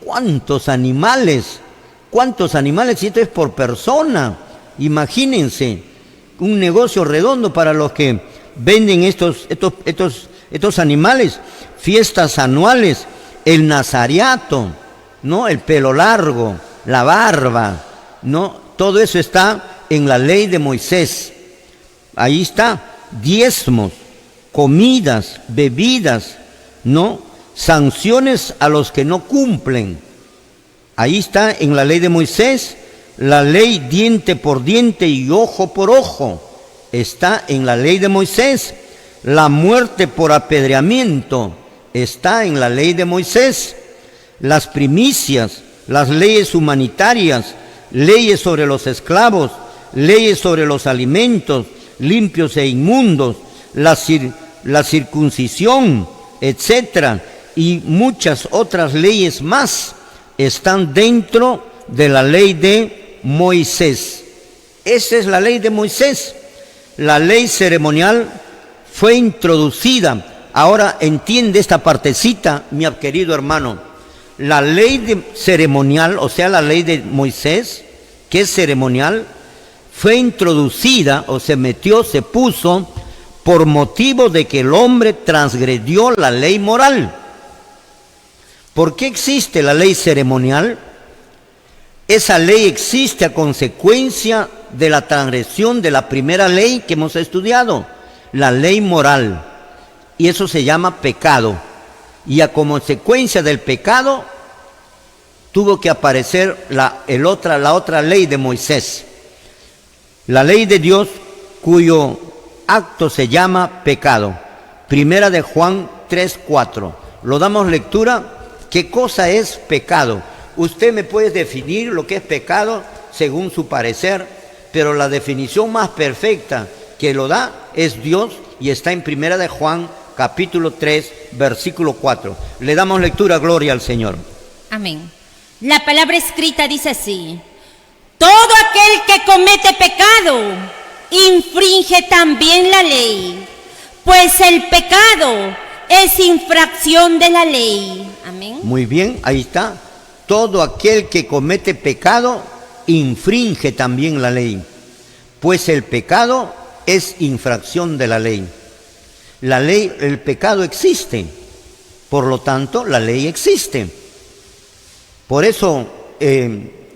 [SPEAKER 1] ¿Cuántos animales? ¿Cuántos animales? Y esto es por persona. Imagínense, un negocio redondo para los que venden estos animales. Fiestas anuales, el nazareato, ¿no? El pelo largo, la barba, ¿no? Todo eso está en la ley de Moisés. Ahí está, diezmos, comidas, bebidas, ¿no? Sanciones a los que no cumplen. Ahí está en la ley de Moisés. La ley diente por diente y ojo por ojo está en la ley de Moisés. La muerte por apedreamiento está en la ley de Moisés. Las primicias, las leyes humanitarias, leyes sobre los esclavos, leyes sobre los alimentos limpios e inmundos, la circuncisión, etcétera, y muchas otras leyes más están dentro de la ley de Moisés. Esa es la ley de Moisés. La ley ceremonial fue introducida. Ahora entiende esta partecita, mi querido hermano. La ley ceremonial, o sea, la ley de Moisés, que es ceremonial, fue introducida o se puso por motivo de que el hombre transgredió la ley moral. ¿Por qué existe la ley ceremonial? Esa ley existe a consecuencia de la transgresión de la primera ley que hemos estudiado, la ley moral, y eso se llama pecado. Y a consecuencia del pecado tuvo que aparecer la otra ley de Moisés, la ley de Dios, cuyo acto se llama pecado. Primera de Juan 3:4. Lo damos lectura. ¿Qué cosa es pecado? Usted me puede definir lo que es pecado según su parecer, pero la definición más perfecta que lo da es Dios y está en Primera de Juan, capítulo 3, versículo 4. Le damos lectura, gloria al Señor.
[SPEAKER 4] Amén. La palabra escrita dice así: todo aquel que comete pecado infringe también la ley, pues el pecado es infracción de la ley. Amén.
[SPEAKER 1] Muy bien, ahí está. Todo aquel que comete pecado infringe también la ley, pues el pecado es infracción de la ley. La ley, el pecado existe, por lo tanto la ley existe. Por eso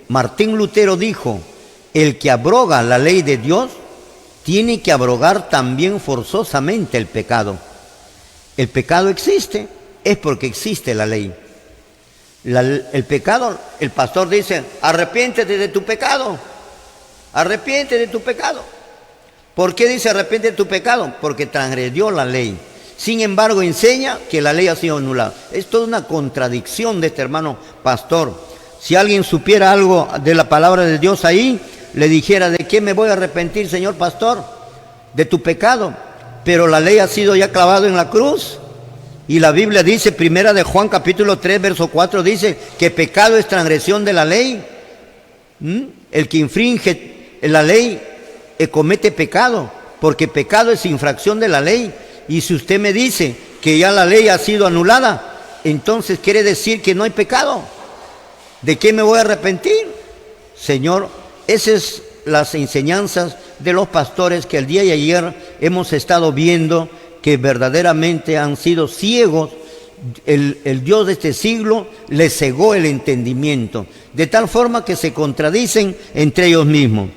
[SPEAKER 1] Martín Lutero dijo: el que abroga la ley de Dios tiene que abrogar también forzosamente el pecado. El pecado existe, es porque existe la ley. El pecado, el pastor dice: arrepiéntete de tu pecado, arrepiéntete de tu pecado. ¿Por qué dice arrepiéntete de tu pecado? Porque transgredió la ley. Sin embargo, enseña que la ley ha sido anulada. Es toda una contradicción de este hermano pastor. Si alguien supiera algo de la palabra de Dios ahí, le dijera: ¿de qué me voy a arrepentir, señor pastor? De tu pecado. Pero la ley ha sido ya clavada en la cruz. Y la Biblia dice, Primera de Juan capítulo 3, verso 4, dice que pecado es transgresión de la ley. El que infringe la ley comete pecado, porque pecado es infracción de la ley. Y si usted me dice que ya la ley ha sido anulada, entonces quiere decir que no hay pecado. ¿De qué me voy a arrepentir? Señor, esas son las enseñanzas de los pastores que el día de ayer hemos estado viendo que verdaderamente han sido ciegos. El Dios de este siglo les cegó el entendimiento, de tal forma que se contradicen entre ellos mismos.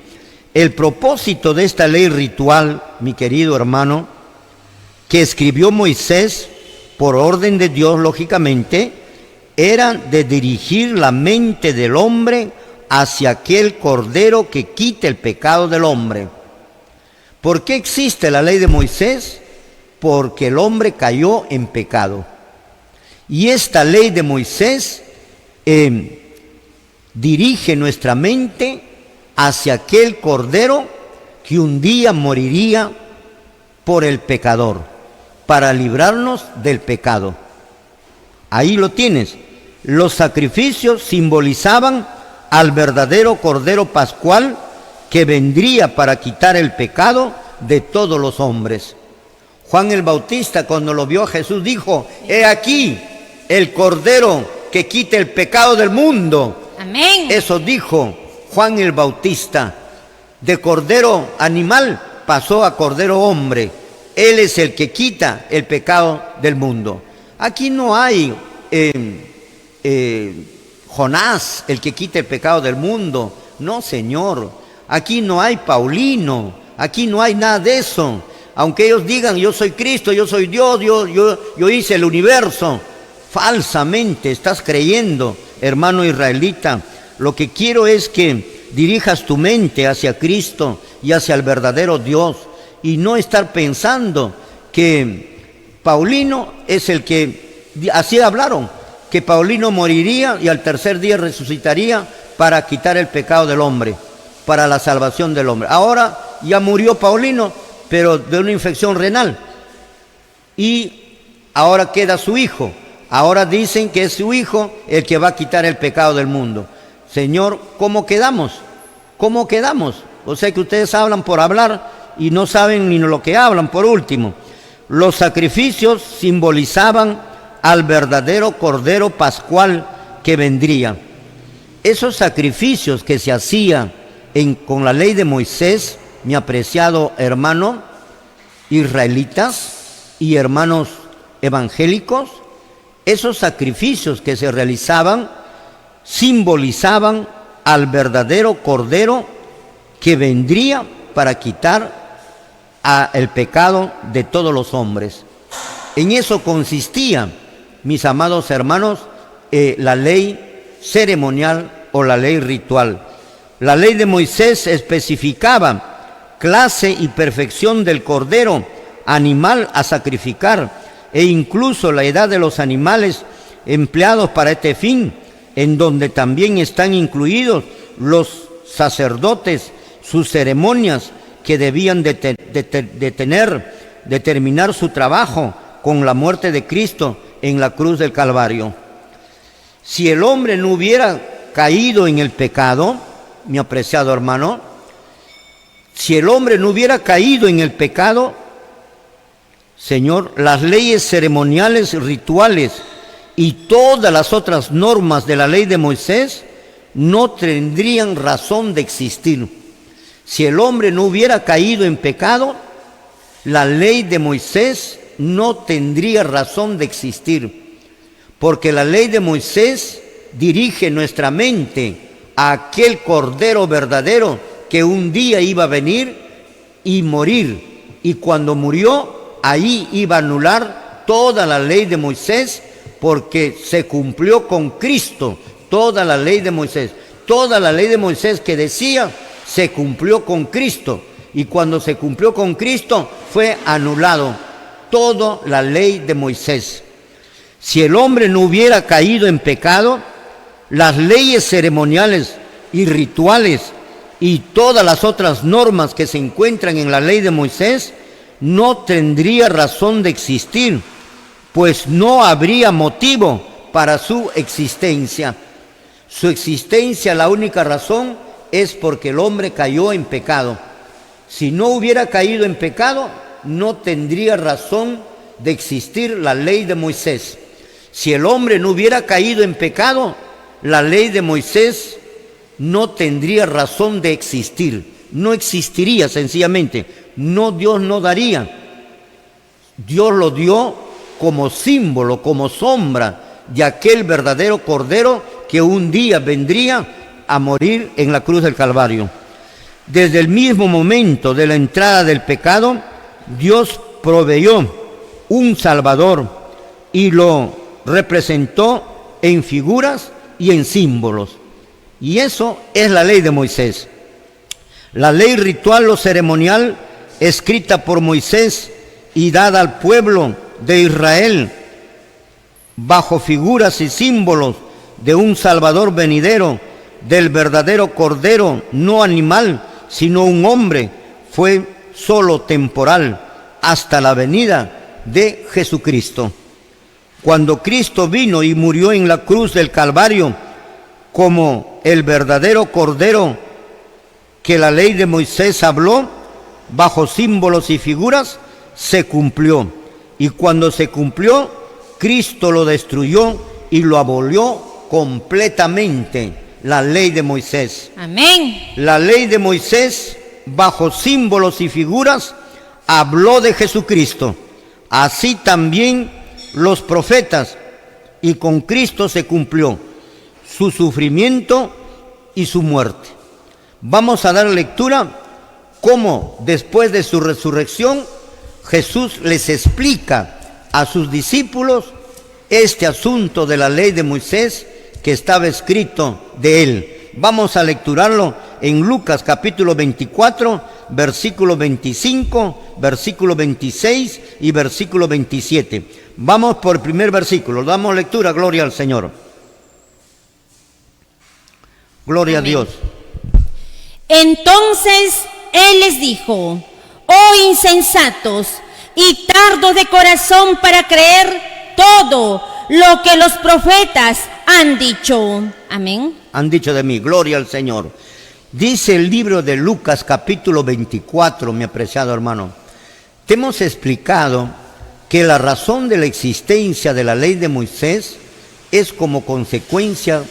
[SPEAKER 1] El propósito de esta ley ritual, mi querido hermano, que escribió Moisés por orden de Dios, lógicamente, era de dirigir la mente del hombre hacia aquel Cordero que quite el pecado del hombre. ¿Por qué existe la ley de Moisés? Porque el hombre cayó en pecado. Y esta ley de Moisés dirige nuestra mente hacia aquel Cordero que un día moriría por el pecador, para librarnos del pecado. Ahí lo tienes. Los sacrificios simbolizaban al verdadero Cordero Pascual que vendría para quitar el pecado de todos los hombres. Juan el Bautista, cuando lo vio a Jesús, dijo: he aquí el Cordero que quita el pecado del mundo.
[SPEAKER 4] Amén.
[SPEAKER 1] Eso dijo Juan el Bautista. De cordero animal pasó a cordero hombre. Él es el que quita el pecado del mundo. Aquí no hay Jonás, el que quita el pecado del mundo. No, Señor. Aquí no hay Paulino. Aquí no hay nada de eso. Aunque ellos digan: yo soy Cristo, yo soy Dios, yo hice el universo. Falsamente estás creyendo, hermano israelita. Lo que quiero es que dirijas tu mente hacia Cristo y hacia el verdadero Dios, y no estar pensando que Paulino es el que, así hablaron, que Paulino moriría y al tercer día resucitaría para quitar el pecado del hombre, para la salvación del hombre. Ahora ya murió Paulino, pero de una infección renal, y ahora queda su hijo. Ahora dicen que es su hijo el que va a quitar el pecado del mundo. Señor, ¿cómo quedamos? ¿Cómo quedamos? O sea que ustedes hablan por hablar y no saben ni lo que hablan. Por último, los sacrificios simbolizaban al verdadero Cordero Pascual que vendría. Esos sacrificios que se hacían con la ley de Moisés, mi apreciado hermano israelitas y hermanos evangélicos, esos sacrificios que se realizaban simbolizaban al verdadero Cordero que vendría para quitar el pecado de todos los hombres. En eso consistía, mis amados hermanos, la ley ceremonial o la ley ritual. La ley de Moisés especificaba clase y perfección del cordero animal a sacrificar, e incluso la edad de los animales empleados para este fin, en donde también están incluidos los sacerdotes, sus ceremonias que debían de terminar su trabajo con la muerte de Cristo en la cruz del Calvario. Si el hombre no hubiera caído en el pecado, mi apreciado hermano, si el hombre no hubiera caído en el pecado, Señor, las leyes ceremoniales, rituales y todas las otras normas de la ley de Moisés no tendrían razón de existir. Si el hombre no hubiera caído en pecado, la ley de Moisés no tendría razón de existir, porque la ley de Moisés dirige nuestra mente a aquel Cordero verdadero que un día iba a venir y morir, y cuando murió, ahí iba a anular toda la ley de Moisés, porque se cumplió con Cristo toda la ley de Moisés. Toda la ley de Moisés que decía, se cumplió con Cristo, y cuando se cumplió con Cristo fue anulado toda la ley de Moisés. Si el hombre no hubiera caído en pecado, las leyes ceremoniales y rituales y todas las otras normas que se encuentran en la ley de Moisés no tendría razón de existir, pues no habría motivo para su existencia. Su existencia, la única razón, es porque el hombre cayó en pecado. Si no hubiera caído en pecado, no tendría razón de existir la ley de Moisés. Si el hombre no hubiera caído en pecado, la ley de Moisés no tendría razón de existir. no existiría sencillamente. No, Dios no daría. Dios lo dio como símbolo, como sombra de aquel verdadero Cordero que un día vendría a morir en la cruz del Calvario. Desde el mismo momento de la entrada del pecado, Dios proveyó un Salvador y lo representó en figuras y en símbolos. Y eso es la ley de Moisés. La ley ritual o ceremonial escrita por Moisés y dada al pueblo de Israel bajo figuras y símbolos de un Salvador venidero, del verdadero Cordero, no animal, sino un hombre, fue solo temporal hasta la venida de Jesucristo. Cuando Cristo vino y murió en la cruz del Calvario como el verdadero Cordero que la ley de Moisés habló, bajo símbolos y figuras, se cumplió. Y cuando se cumplió, Cristo lo destruyó y lo abolió completamente, la ley de Moisés.
[SPEAKER 4] Amén.
[SPEAKER 1] La ley de Moisés, bajo símbolos y figuras, habló de Jesucristo. Así también los profetas, y con Cristo se cumplió su sufrimiento y su muerte. Vamos a dar lectura cómo después de su resurrección Jesús les explica a sus discípulos este asunto de la ley de Moisés que estaba escrito de él. Vamos a lecturarlo en Lucas capítulo 24, versículo 25, versículo 26 y versículo 27. Vamos por el primer versículo, damos lectura, gloria al Señor. Gloria
[SPEAKER 4] Amén.
[SPEAKER 1] a Dios.
[SPEAKER 4] Entonces Él les dijo: oh insensatos y tardos de corazón para creer todo lo que los profetas han dicho. Amén.
[SPEAKER 1] Han dicho de mí, gloria al Señor. Dice el libro de Lucas capítulo 24, mi apreciado hermano. Te hemos explicado que la razón de la existencia de la ley de Moisés es como consecuencia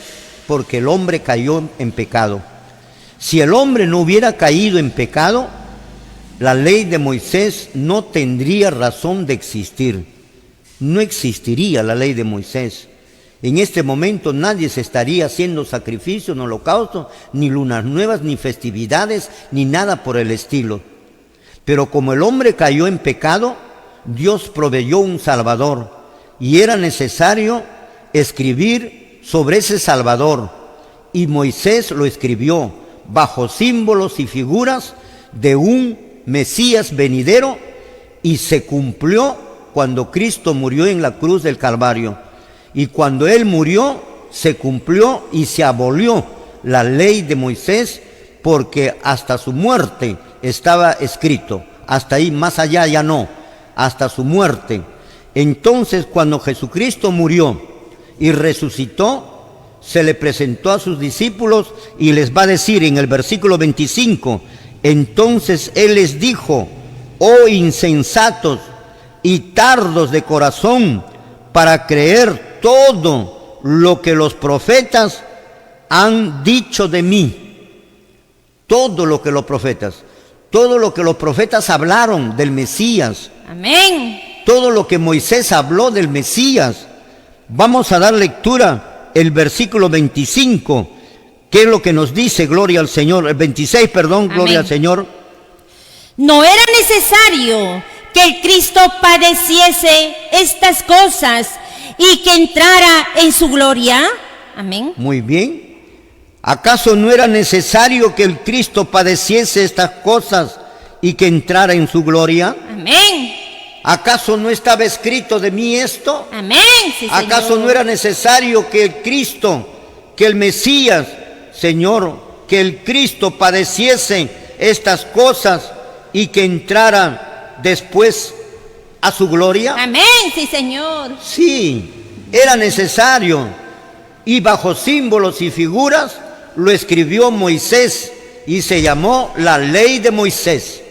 [SPEAKER 1] porque el hombre cayó en pecado. Si el hombre no hubiera caído en pecado, la ley de Moisés no tendría razón de existir. No existiría la ley de Moisés. En este momento nadie se estaría haciendo sacrificios, ni holocaustos, ni lunas nuevas, ni festividades, ni nada por el estilo. Pero como el hombre cayó en pecado, Dios proveyó un Salvador y era necesario escribir sobre ese Salvador. Y Moisés lo escribió bajo símbolos y figuras de un Mesías venidero y se cumplió cuando Cristo murió en la cruz del Calvario. Y cuando Él murió, se cumplió y se abolió la ley de Moisés porque hasta su muerte estaba escrito. Hasta ahí, más allá ya no, hasta su muerte. Entonces, cuando Jesucristo murió y resucitó, se le presentó a sus discípulos y les va a decir en el versículo 25, entonces Él les dijo: oh insensatos y tardos de corazón para creer todo lo que los profetas han dicho de mí. Todo lo que los profetas hablaron del Mesías.
[SPEAKER 4] Amén.
[SPEAKER 1] Todo lo que Moisés habló del Mesías. Vamos a dar lectura el versículo 25, que es lo que nos dice, gloria al Señor, el 26, perdón, gloria
[SPEAKER 4] Amén.
[SPEAKER 1] al Señor.
[SPEAKER 4] No era necesario que el Cristo padeciese estas cosas y que entrara en su gloria. Amén.
[SPEAKER 1] Muy bien. ¿Acaso no era necesario que el Cristo padeciese estas cosas y que entrara en su gloria?
[SPEAKER 4] Amén.
[SPEAKER 1] ¿Acaso no estaba escrito de mí esto?
[SPEAKER 4] Amén. Sí,
[SPEAKER 1] ¿Acaso
[SPEAKER 4] Señor.
[SPEAKER 1] no era necesario que el Cristo, que el Mesías, Señor, que el Cristo padeciese estas cosas y que entrara después a su gloria?
[SPEAKER 4] Amén. Sí, Señor.
[SPEAKER 1] Sí, era necesario. Y bajo símbolos y figuras lo escribió Moisés y se llamó la ley de Moisés.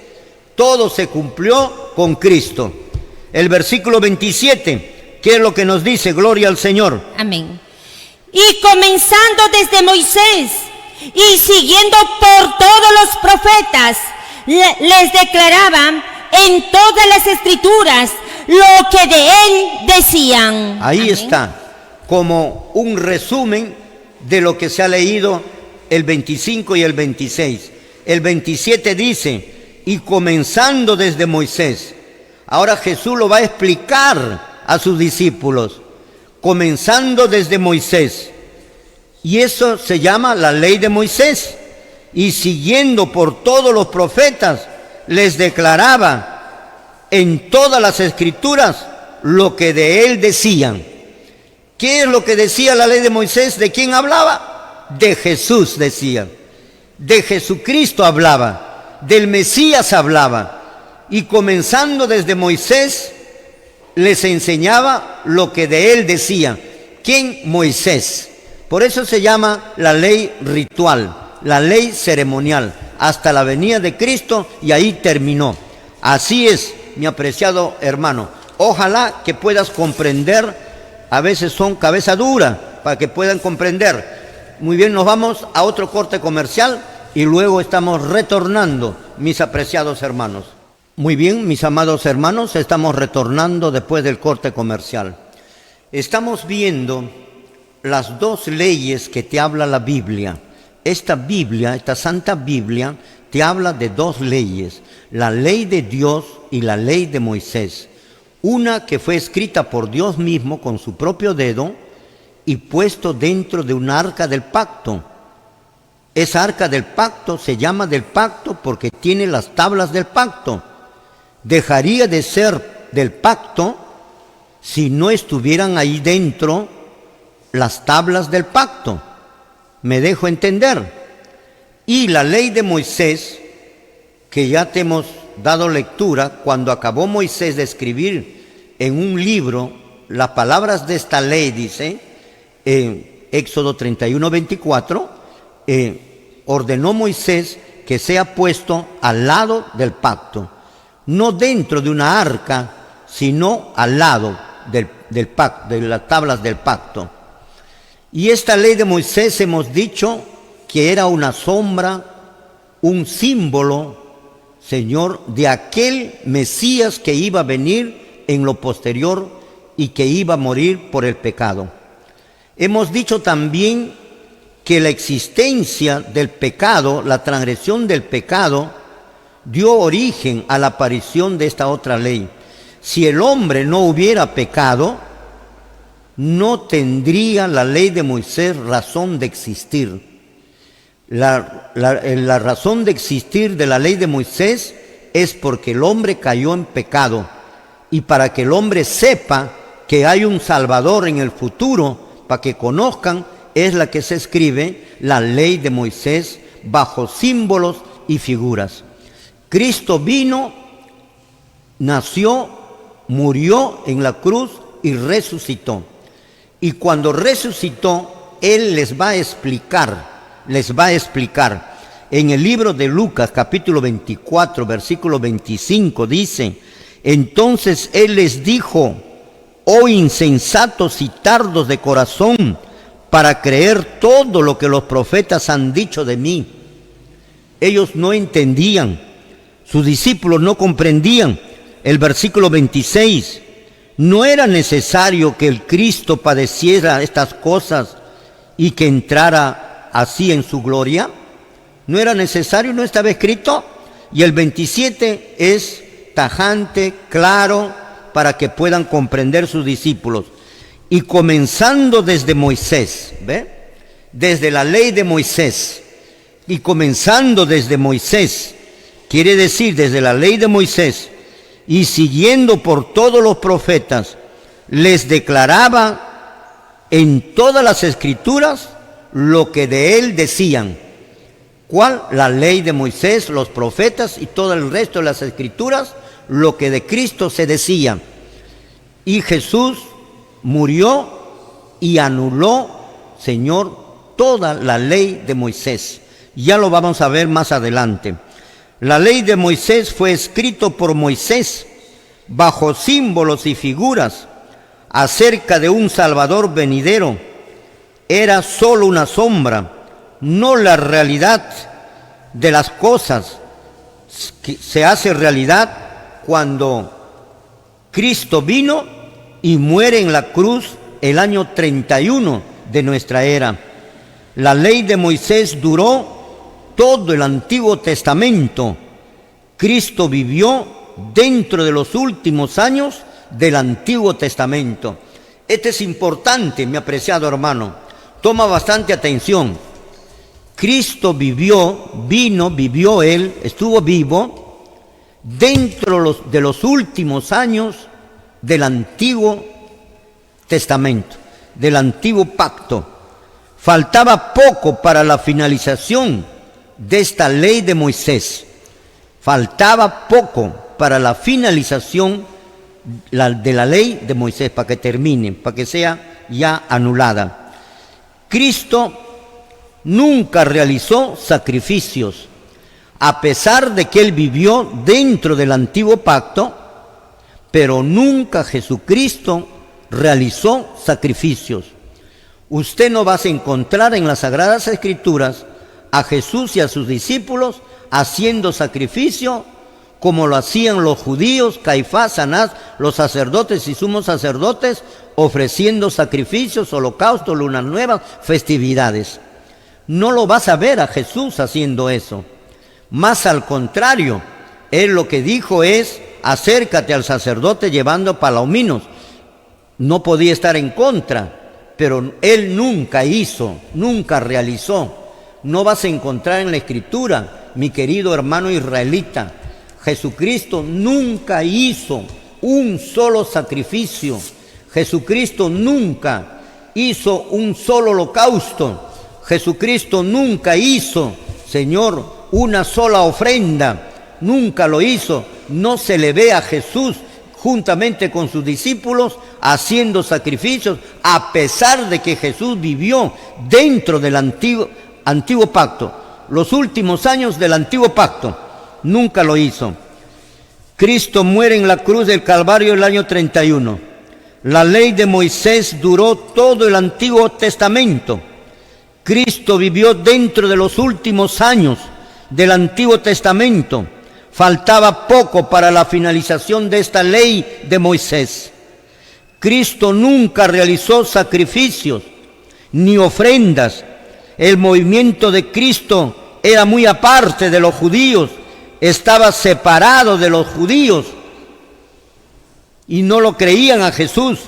[SPEAKER 1] Todo se cumplió con Cristo. El versículo 27, ¿qué es lo que nos dice? Gloria al Señor.
[SPEAKER 4] Amén. Y comenzando desde Moisés y siguiendo por todos los profetas, les declaraban en todas las escrituras lo que de él decían.
[SPEAKER 1] Ahí
[SPEAKER 4] Amén.
[SPEAKER 1] está, como un resumen de lo que se ha leído el 25 y el 26. El 27 dice, y comenzando desde Moisés. Ahora Jesús lo va a explicar a sus discípulos, comenzando desde Moisés. Y eso se llama la ley de Moisés. Y siguiendo por todos los profetas, les declaraba en todas las escrituras lo que de él decían. ¿Qué es lo que decía la ley de Moisés? ¿De quién hablaba? De Jesús decía. De Jesucristo hablaba. Del Mesías hablaba. Y comenzando desde Moisés, les enseñaba lo que de él decía. ¿Quién? Moisés. Por eso se llama la ley ritual, la ley ceremonial, hasta la venida de Cristo, y ahí terminó. Así es, mi apreciado hermano. Ojalá que puedas comprender. A veces son cabeza dura para que puedan comprender. Muy bien, nos vamos a otro corte comercial y luego estamos retornando, mis apreciados hermanos. Muy bien, mis amados hermanos, estamos retornando después del corte comercial. Estamos viendo las dos leyes que te habla la Biblia. Esta Biblia, esta Santa Biblia, te habla de dos leyes, la ley de Dios y la ley de Moisés. Una que fue escrita por Dios mismo con su propio dedo y puesto dentro de un arca del pacto. Esa arca del pacto se llama del pacto porque tiene las tablas del pacto. Dejaría de ser del pacto si no estuvieran ahí dentro las tablas del pacto. ¿Me dejo entender? Y la ley de Moisés, que ya te hemos dado lectura, cuando acabó Moisés de escribir en un libro las palabras de esta ley, dice, Éxodo 31, 24, ordenó Moisés que sea puesto al lado del pacto, no dentro de una arca, sino al lado del pacto, de las tablas del pacto. Y esta ley de Moisés hemos dicho que era una sombra, un símbolo, Señor, de aquel Mesías que iba a venir en lo posterior y que iba a morir por el pecado. Hemos dicho también que la existencia del pecado, la transgresión del pecado, dio origen a la aparición de esta otra ley. Si el hombre no hubiera pecado, no tendría la ley de Moisés razón de existir. La razón de existir de la ley de Moisés es porque el hombre cayó en pecado, y para que el hombre sepa que hay un Salvador en el futuro, para que conozcan, es la que se escribe la ley de Moisés bajo símbolos y figuras. Cristo vino, nació, murió en la cruz y resucitó. Y cuando resucitó, Él les va a explicar. En el libro de Lucas, capítulo 24, versículo 25, dice, entonces Él les dijo, oh insensatos y tardos de corazón, para creer todo lo que los profetas han dicho de mí. Ellos no entendían, sus discípulos no comprendían. El versículo 26, ¿no era necesario que el Cristo padeciera estas cosas y que entrara así en su gloria? ¿No era necesario? ¿No estaba escrito? Y el 27 es tajante, claro, para que puedan comprender sus discípulos. Y comenzando desde Moisés, ¿ve? Desde la ley de Moisés, y comenzando desde Moisés, quiere decir desde la ley de Moisés, y siguiendo por todos los profetas, les declaraba en todas las escrituras lo que de él decían. ¿Cuál? La ley de Moisés, los profetas y todo el resto de las escrituras, lo que de Cristo se decía. Y Jesús murió y anuló, Señor, toda la ley de Moisés. Ya lo vamos a ver más adelante. La ley de Moisés fue escrito por Moisés bajo símbolos y figuras acerca de un Salvador venidero. Era solo una sombra, no la realidad de las cosas que se hace realidad cuando Cristo vino y muere en la cruz el año 31 de nuestra era. La ley de Moisés duró todo el Antiguo Testamento. Cristo vivió dentro de los últimos años del Antiguo Testamento. Esto es importante, mi apreciado hermano. Toma bastante atención. Cristo vivió Él, estuvo vivo dentro de los últimos años del Antiguo Testamento, del Antiguo Pacto. Faltaba poco para la finalización de esta ley de Moisés. Faltaba poco para la finalización de la ley de Moisés, para que termine, para que sea ya anulada. Cristo nunca realizó sacrificios, a pesar de que Él vivió dentro del Antiguo Pacto, pero nunca Jesucristo realizó sacrificios. Usted no va a encontrar en las Sagradas Escrituras a Jesús y a sus discípulos haciendo sacrificio como lo hacían los judíos, Caifás, Anás, los sacerdotes y sumos sacerdotes, ofreciendo sacrificios, holocaustos, lunas nuevas, festividades. No lo vas a ver a Jesús haciendo eso. Más al contrario, Él lo que dijo es: acércate al sacerdote llevando palominos. No podía estar en contra, pero Él nunca hizo, nunca realizó. No vas a encontrar en la Escritura, mi querido hermano israelita, Jesucristo nunca hizo un solo sacrificio. Jesucristo nunca hizo un solo holocausto. Jesucristo nunca hizo, Señor, una sola ofrenda. Nunca lo hizo. No se le ve a Jesús juntamente con sus discípulos haciendo sacrificios, a pesar de que Jesús vivió dentro del antiguo pacto. Los últimos años del Antiguo Pacto, nunca lo hizo. Cristo muere en la cruz del Calvario el año 31. La ley de Moisés duró todo el Antiguo Testamento. Cristo vivió dentro de los últimos años del Antiguo Testamento. Faltaba poco para la finalización de esta ley de Moisés. Cristo nunca realizó sacrificios ni ofrendas. El movimiento de Cristo era muy aparte de los judíos, estaba separado de los judíos y no lo creían a Jesús.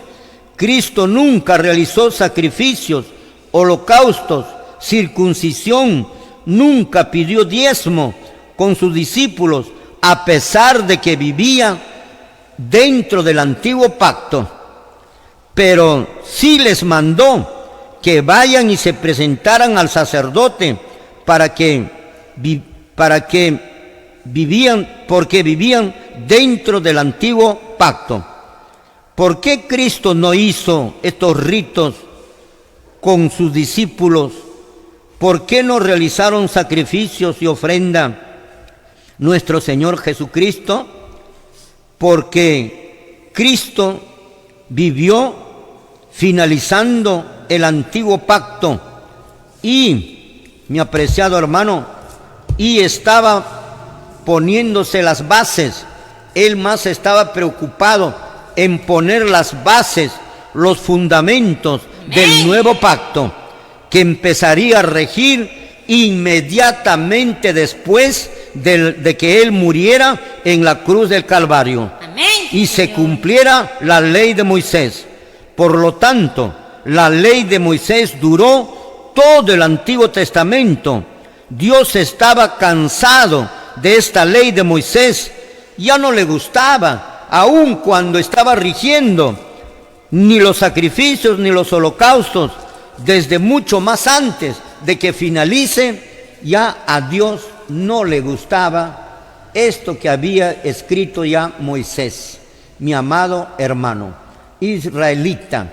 [SPEAKER 1] Cristo nunca realizó sacrificios, holocaustos, circuncisión, nunca pidió diezmo con sus discípulos, a pesar de que vivía dentro del Antiguo Pacto. Pero sí les mandó que vayan y se presentaran al sacerdote porque vivían dentro del Antiguo Pacto. ¿Por qué Cristo no hizo estos ritos con sus discípulos? ¿Por qué no realizaron sacrificios y ofrenda nuestro Señor Jesucristo? Porque Cristo vivió finalizando el Antiguo Pacto y, mi apreciado hermano, y estaba poniéndose las bases. Él más estaba preocupado en poner las bases, los fundamentos del nuevo pacto, que empezaría a regir inmediatamente después de que Él muriera en la cruz del Calvario.
[SPEAKER 4] Amén.
[SPEAKER 1] Y se cumpliera la ley de Moisés. Por lo tanto, la ley de Moisés duró todo el Antiguo Testamento. Dios estaba cansado de esta ley de Moisés. Ya no le gustaba, aun cuando estaba rigiendo, ni los sacrificios ni los holocaustos. Desde mucho más antes de que finalice, ya a Dios no le gustaba esto que había escrito ya Moisés. Mi amado hermano israelita,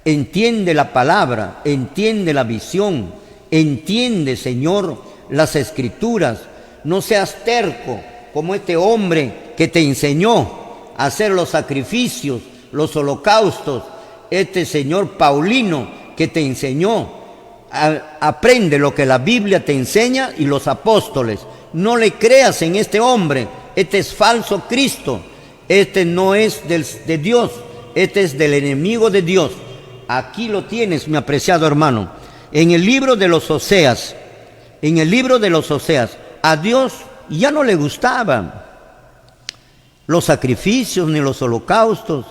[SPEAKER 1] entiende la palabra, entiende la visión, entiende, Señor, las Escrituras. No seas terco como este hombre que te enseñó a hacer los sacrificios, los holocaustos, este señor Paulino que te enseñó aprende lo que la Biblia te enseña y los apóstoles. No le creas en este hombre, este es falso Cristo, este no es de Dios, este es del enemigo de Dios. Aquí lo tienes, mi apreciado hermano, en el libro de los Oseas, a Dios ya no le gustaban los sacrificios ni los holocaustos,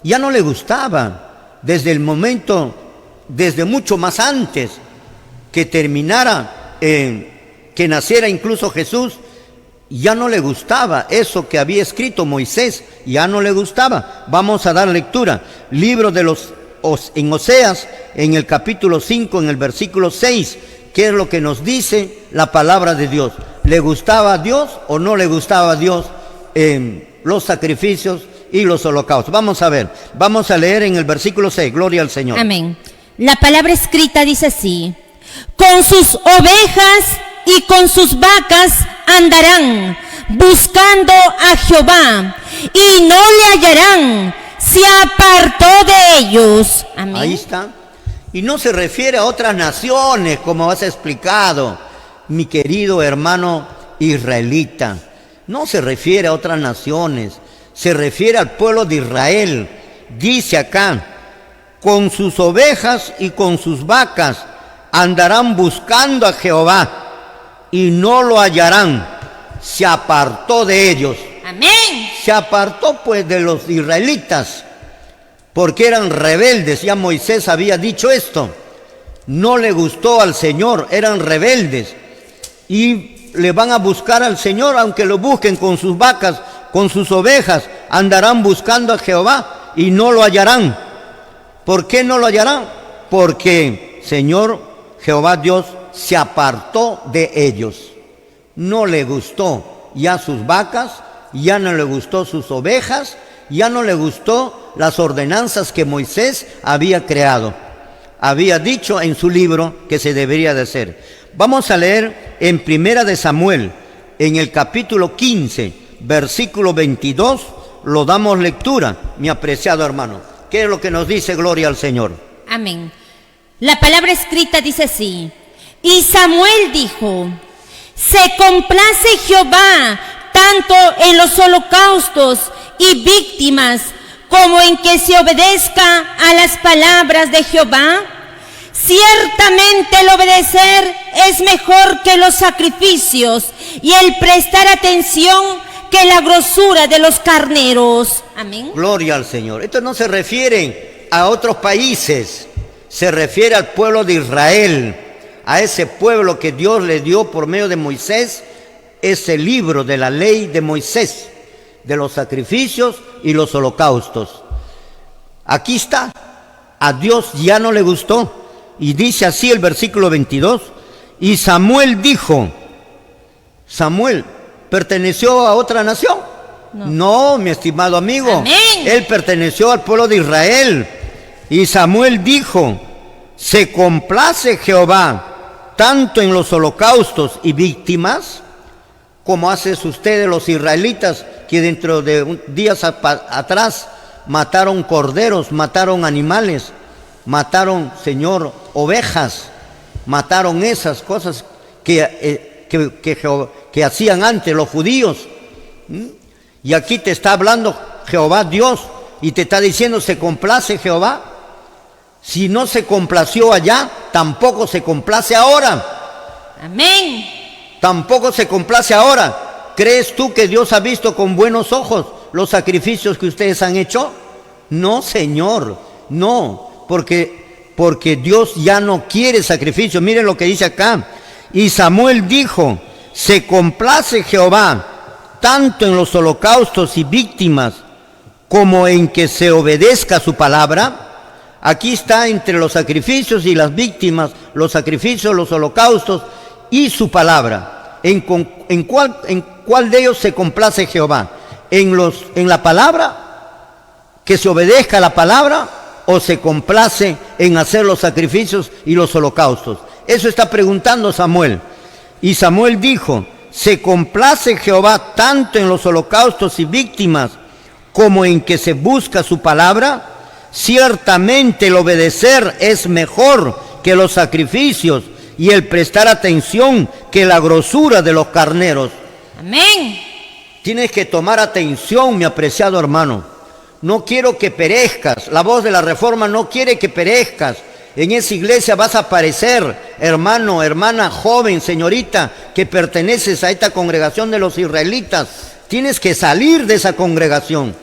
[SPEAKER 1] ya no le gustaban desde mucho más antes que terminara, que naciera incluso Jesús. Ya no le gustaba eso que había escrito Moisés, ya no le gustaba. Vamos a dar lectura, libro en Oseas, en el capítulo 5, en el versículo 6, ¿qué es lo que nos dice la palabra de Dios? ¿Le gustaba a Dios o no le gustaba a Dios los sacrificios y los holocaustos? Vamos a ver, vamos a leer en el versículo 6, gloria al Señor.
[SPEAKER 4] Amén. La palabra escrita dice así: con sus ovejas y con sus vacas andarán, buscando a Jehová, y no le hallarán, se apartó de ellos. Amén.
[SPEAKER 1] Ahí está. Y no se refiere a otras naciones, como has explicado, mi querido hermano israelita. No se refiere a otras naciones, se refiere al pueblo de Israel. Dice acá: con sus ovejas y con sus vacas andarán buscando a Jehová, y no lo hallarán, se apartó de ellos.
[SPEAKER 4] Amén.
[SPEAKER 1] Se apartó pues de los israelitas, porque eran rebeldes. Ya Moisés había dicho esto. No le gustó al Señor, eran rebeldes. Y le van a buscar al Señor, aunque lo busquen con sus vacas, con sus ovejas, andarán buscando a Jehová y no lo hallarán. ¿Por qué no lo hallarán? Porque Señor Jehová Dios se apartó de ellos. No le gustó ya sus vacas, ya no le gustó sus ovejas, ya no le gustó las ordenanzas que Moisés había creado. Había dicho en su libro que se debería de hacer. Vamos a leer en Primera de Samuel, en el capítulo 15, versículo 22, lo damos lectura, mi apreciado hermano. ¿Qué es lo que nos dice? Gloria al Señor.
[SPEAKER 4] Amén. La palabra escrita dice así: y Samuel dijo: se complace Jehová tanto en los holocaustos y víctimas como en que se obedezca a las palabras de Jehová. Ciertamente el obedecer es mejor que los sacrificios, y el prestar atención que la grosura de los carneros. Amén.
[SPEAKER 1] Gloria al Señor. Esto no se refiere a otros países, se refiere al pueblo de Israel, a ese pueblo que Dios le dio por medio de Moisés, ese libro de la ley de Moisés, de los sacrificios y los holocaustos. Aquí está, a Dios ya no le gustó. Y dice así el versículo 22, y Samuel dijo, ¿Samuel perteneció a otra nación? No, mi estimado amigo.
[SPEAKER 4] Amén.
[SPEAKER 1] Él perteneció al pueblo de Israel. Y Samuel dijo: ¿se complace Jehová tanto en los holocaustos y víctimas como hacen ustedes los israelitas, que dentro de días atrás mataron corderos, mataron animales, mataron, Señor, ovejas, mataron esas cosas que hacían antes los judíos? Y aquí te está hablando Jehová Dios y te está diciendo: ¿se complace Jehová? Si no se complació allá, tampoco se complace ahora.
[SPEAKER 4] Amén.
[SPEAKER 1] Tampoco se complace ahora. ¿Crees tú que Dios ha visto con buenos ojos los sacrificios que ustedes han hecho? No, Señor, no, porque Dios ya no quiere sacrificio. Miren lo que dice acá. Y Samuel dijo: ¿se complace Jehová tanto en los holocaustos y víctimas como en que se obedezca su palabra? Aquí está entre los sacrificios y las víctimas, los sacrificios, los holocaustos y su palabra. ¿En cuál de ellos se complace Jehová? ¿En la palabra? ¿Que se obedezca a la palabra? ¿O se complace en hacer los sacrificios y los holocaustos? Eso está preguntando Samuel. Y Samuel dijo: ¿se complace Jehová tanto en los holocaustos y víctimas como en que se busca su palabra? Ciertamente el obedecer es mejor que los sacrificios y el prestar atención que la grosura de los carneros.
[SPEAKER 4] Amén.
[SPEAKER 1] Tienes que tomar atención, mi apreciado hermano. No quiero que perezcas. La voz de la Reforma no quiere que perezcas. En esa iglesia vas a aparecer, hermano, hermana, joven, señorita, que perteneces a esta congregación de los israelitas. Tienes que salir de esa congregación.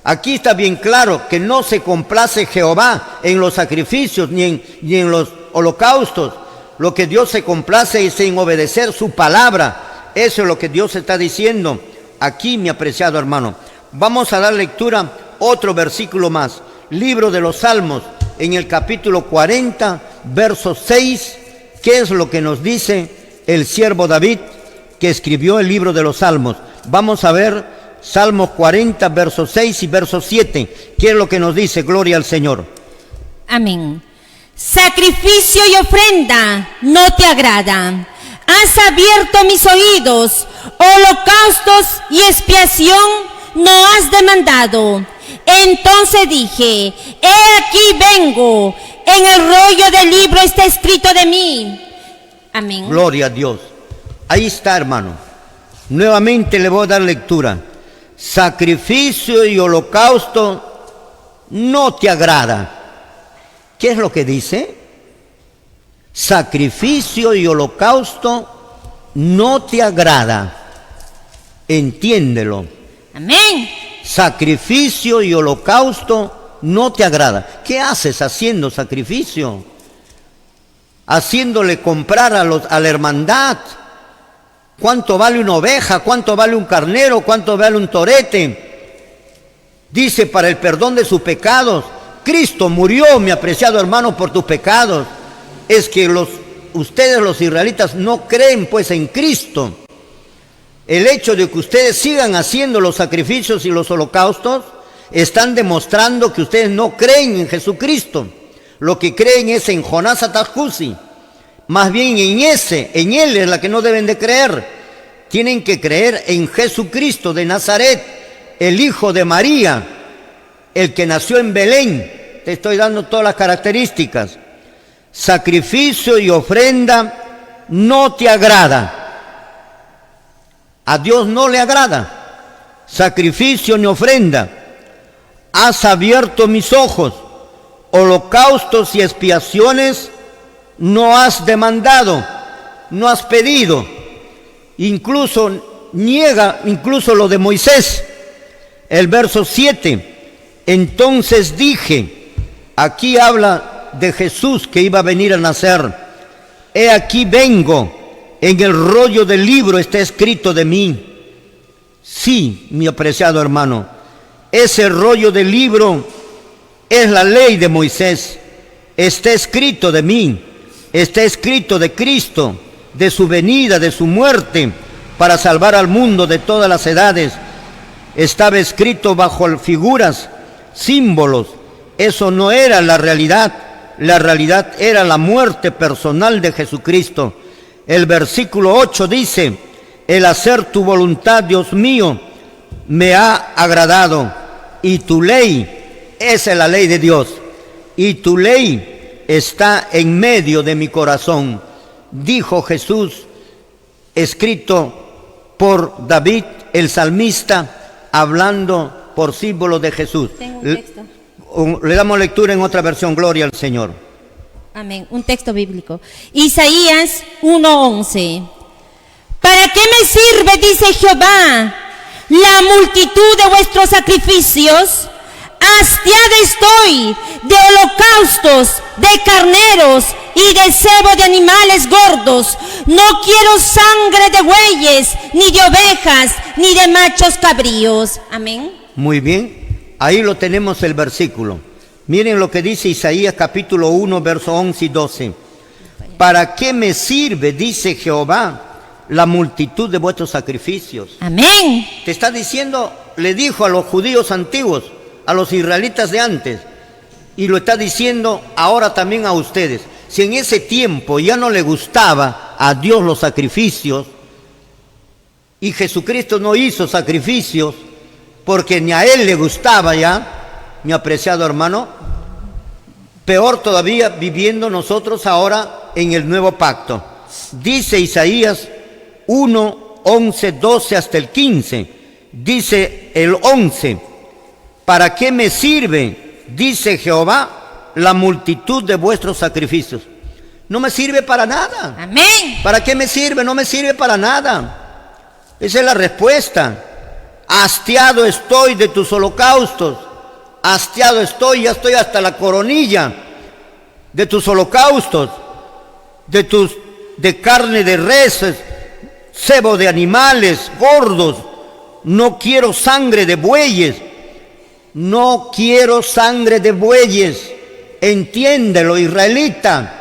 [SPEAKER 1] Aquí está bien claro que no se complace Jehová en los sacrificios ni en los holocaustos. Lo que Dios se complace es en obedecer su palabra. Eso es lo que Dios está diciendo aquí, mi apreciado hermano. Vamos a dar lectura otro versículo más. Libro de los Salmos, en el capítulo 40, verso 6. ¿Qué es lo que nos dice el siervo David, que escribió el libro de los Salmos? Vamos a ver Salmos 40, verso 6 y verso 7. ¿Qué es lo que nos dice? Gloria al Señor.
[SPEAKER 4] Amén. Sacrificio y ofrenda no te agrada. Has abierto mis oídos. Holocaustos y expiación no has demandado. Entonces dije, he aquí vengo. En el rollo del libro está escrito de mí. Amén.
[SPEAKER 1] Gloria a Dios. Ahí está, hermano. Nuevamente le voy a dar lectura. Sacrificio y holocausto no te agrada. ¿Qué es lo que dice? Sacrificio y holocausto no te agrada. Entiéndelo.
[SPEAKER 4] Amén.
[SPEAKER 1] Sacrificio y holocausto no te agrada. ¿Qué haces haciendo sacrificio? Haciéndole comprar a la hermandad. ¿Cuánto vale una oveja? ¿Cuánto vale un carnero? ¿Cuánto vale un torete? Dice, para el perdón de sus pecados. Cristo murió, mi apreciado hermano, por tus pecados. Es que ustedes los israelitas no creen pues en Cristo. El hecho de que ustedes sigan haciendo los sacrificios y los holocaustos están demostrando que ustedes no creen en Jesucristo. Lo que creen es en Jonás Atajcusi. Más bien en Él es la que no deben de creer. Tienen que creer en Jesucristo de Nazaret, el Hijo de María, el que nació en Belén. Te estoy dando todas las características. Sacrificio y ofrenda no te agrada. A Dios no le agrada sacrificio ni ofrenda. Has abierto mis ojos. Holocaustos y expiaciones no has demandado, no has pedido. Incluso niega lo de Moisés. El verso 7. Entonces dije, aquí habla de Jesús que iba a venir a nacer. He aquí vengo. En el rollo del libro está escrito de mí. Sí, mi apreciado hermano, ese rollo del libro es la ley de Moisés. Está escrito de mí, está escrito de Cristo, de su venida, de su muerte, para salvar al mundo de todas las edades. Estaba escrito bajo figuras, símbolos. Eso no era la realidad era la muerte personal de Jesucristo. El versículo 8 dice, el hacer tu voluntad, Dios mío, me ha agradado, y tu ley, esa es la ley de Dios, y tu ley está en medio de mi corazón, dijo Jesús, escrito por David, el salmista, hablando por símbolo de Jesús.
[SPEAKER 4] Tengo un texto.
[SPEAKER 1] Le damos lectura en otra versión, gloria al Señor.
[SPEAKER 4] Amén. Un texto bíblico. Isaías 1:11. ¿Para qué me sirve, dice Jehová, la multitud de vuestros sacrificios? Hastiada estoy de holocaustos, de carneros y de cebo de animales gordos. No quiero sangre de bueyes, ni de ovejas, ni de machos cabríos. Amén.
[SPEAKER 1] Muy bien. Ahí lo tenemos el versículo. Miren lo que dice Isaías capítulo 1, verso 11 y 12. ¿Para qué me sirve, dice Jehová, la multitud de vuestros sacrificios?
[SPEAKER 4] Amén.
[SPEAKER 1] Te está diciendo, le dijo a los judíos antiguos, a los israelitas de antes, y lo está diciendo ahora también a ustedes. Si en ese tiempo ya no le gustaba a Dios los sacrificios, y Jesucristo no hizo sacrificios, porque ni a Él le gustaba ya, mi apreciado hermano, Peor todavía viviendo nosotros ahora en el nuevo pacto. Dice Isaías 1, 11, 12 hasta el 15. Dice el 11: ¿para qué me sirve, dice Jehová, la multitud de vuestros sacrificios? No me sirve para nada.
[SPEAKER 4] Amén.
[SPEAKER 1] ¿Para qué me sirve? No me sirve para nada. Esa es la respuesta. Hastiado estoy de tus holocaustos. Hastiado estoy, ya estoy hasta la coronilla de tus holocaustos, de carne de reses, cebo de animales gordos. No quiero sangre de bueyes. No quiero sangre de bueyes. Entiéndelo, israelita.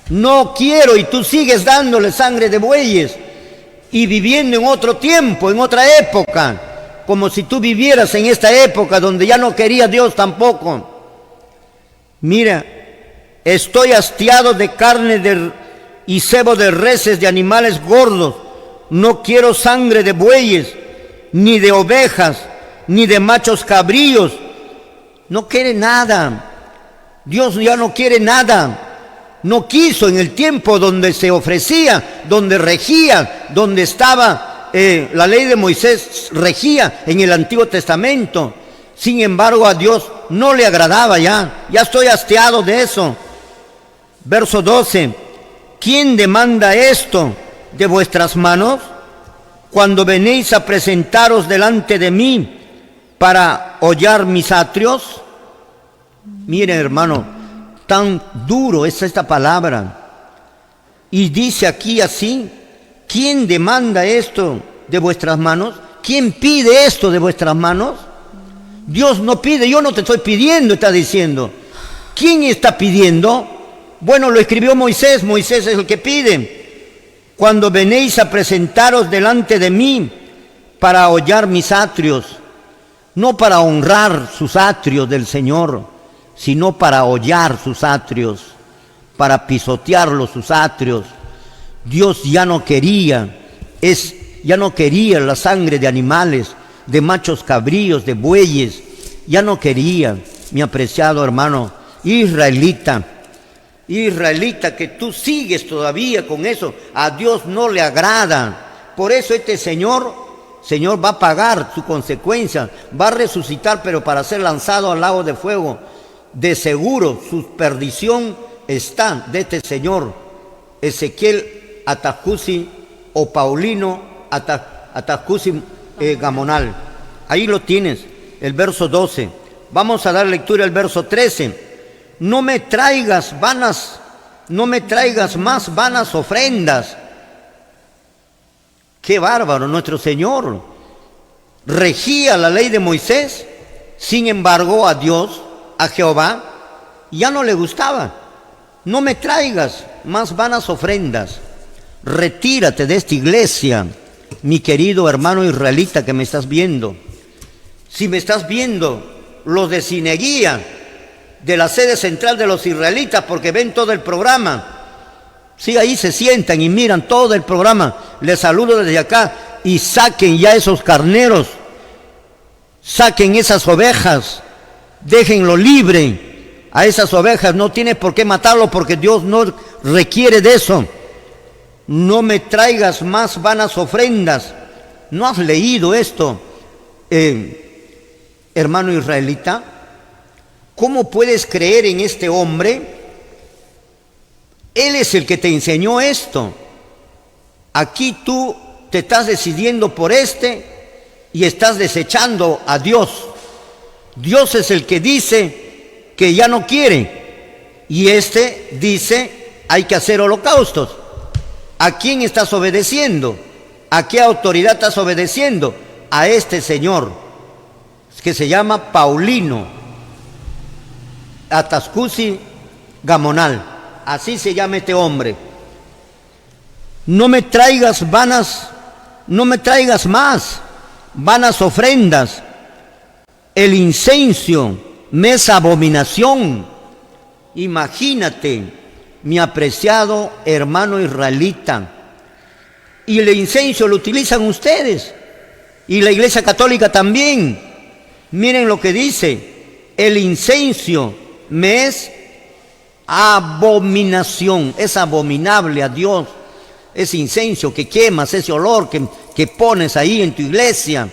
[SPEAKER 1] No quiero, y tú sigues dándole sangre de bueyes y viviendo en otro tiempo, en otra época, como si tú vivieras en esta época donde ya no quería Dios tampoco. Mira, estoy hastiado de carne y cebo de reses, de animales gordos. No quiero sangre de bueyes, ni de ovejas, ni de machos cabríos. No quiere nada. Dios ya no quiere nada. No quiso en el tiempo donde se ofrecía, donde regía, donde estaba la ley de Moisés, regía en el Antiguo Testamento. Sin embargo, a Dios no le agradaba ya. Ya estoy hastiado de eso. Verso 12: ¿quién demanda esto de vuestras manos? Cuando venís a presentaros delante de mí para hollar mis atrios. Miren, hermano, tan duro es esta palabra. Y dice aquí así: ¿quién demanda esto de vuestras manos? ¿Quién pide esto de vuestras manos? Dios no pide, yo no te estoy pidiendo, está diciendo. ¿Quién está pidiendo? Bueno, lo escribió Moisés. Moisés es el que pide. Cuando venéis a presentaros delante de mí para hollar mis atrios, no para honrar sus atrios del Señor, sino para hollar sus atrios, para pisotearlos sus atrios. Dios ya no quería la sangre de animales, de machos cabríos, de bueyes. Ya no quería, mi apreciado hermano israelita, que tú sigues todavía con eso. A Dios no le agrada. Por eso este Señor va a pagar su consecuencia, va a resucitar, pero para ser lanzado al lago de fuego. De seguro su perdición está de este señor Ezequiel Atacusi o Paulino Atacusi Gamonal. Ahí lo tienes, el verso 12. Vamos a dar lectura al verso 13. No me traigas más vanas ofrendas. Qué bárbaro, nuestro Señor regía la ley de Moisés. Sin embargo, a Dios, a Jehová, ya no le gustaba. No me traigas más vanas ofrendas. Retírate de esta iglesia, mi querido hermano israelita que me estás viendo. Si me estás viendo, los de Cineguía, de la sede central de los israelitas, porque ven todo el programa. Sí, ahí se sientan y miran todo el programa. Les saludo desde acá y saquen ya esos carneros, saquen esas ovejas. Déjenlo libre a esas ovejas. No tienes por qué matarlo porque Dios no requiere de eso. No me traigas más vanas ofrendas. ¿No has leído esto, hermano israelita? ¿Cómo puedes creer en este hombre? Él es el que te enseñó esto. Aquí tú te estás decidiendo por y estás desechando a Dios. Dios es el que dice que ya no quiere y dice hay que hacer holocaustos. ¿A quién estás obedeciendo? ¿A qué autoridad estás obedeciendo? A este señor que se llama Paulino Atacusi Gamonal. Así se llama este hombre. No me traigas más vanas ofrendas. El incienso me es abominación. Imagínate, mi apreciado hermano israelita. Y el incienso lo utilizan ustedes. Y la Iglesia Católica también. Miren lo que dice. El incienso me es abominación. Es abominable a Dios ese incienso que quemas, ese olor que pones ahí en tu iglesia,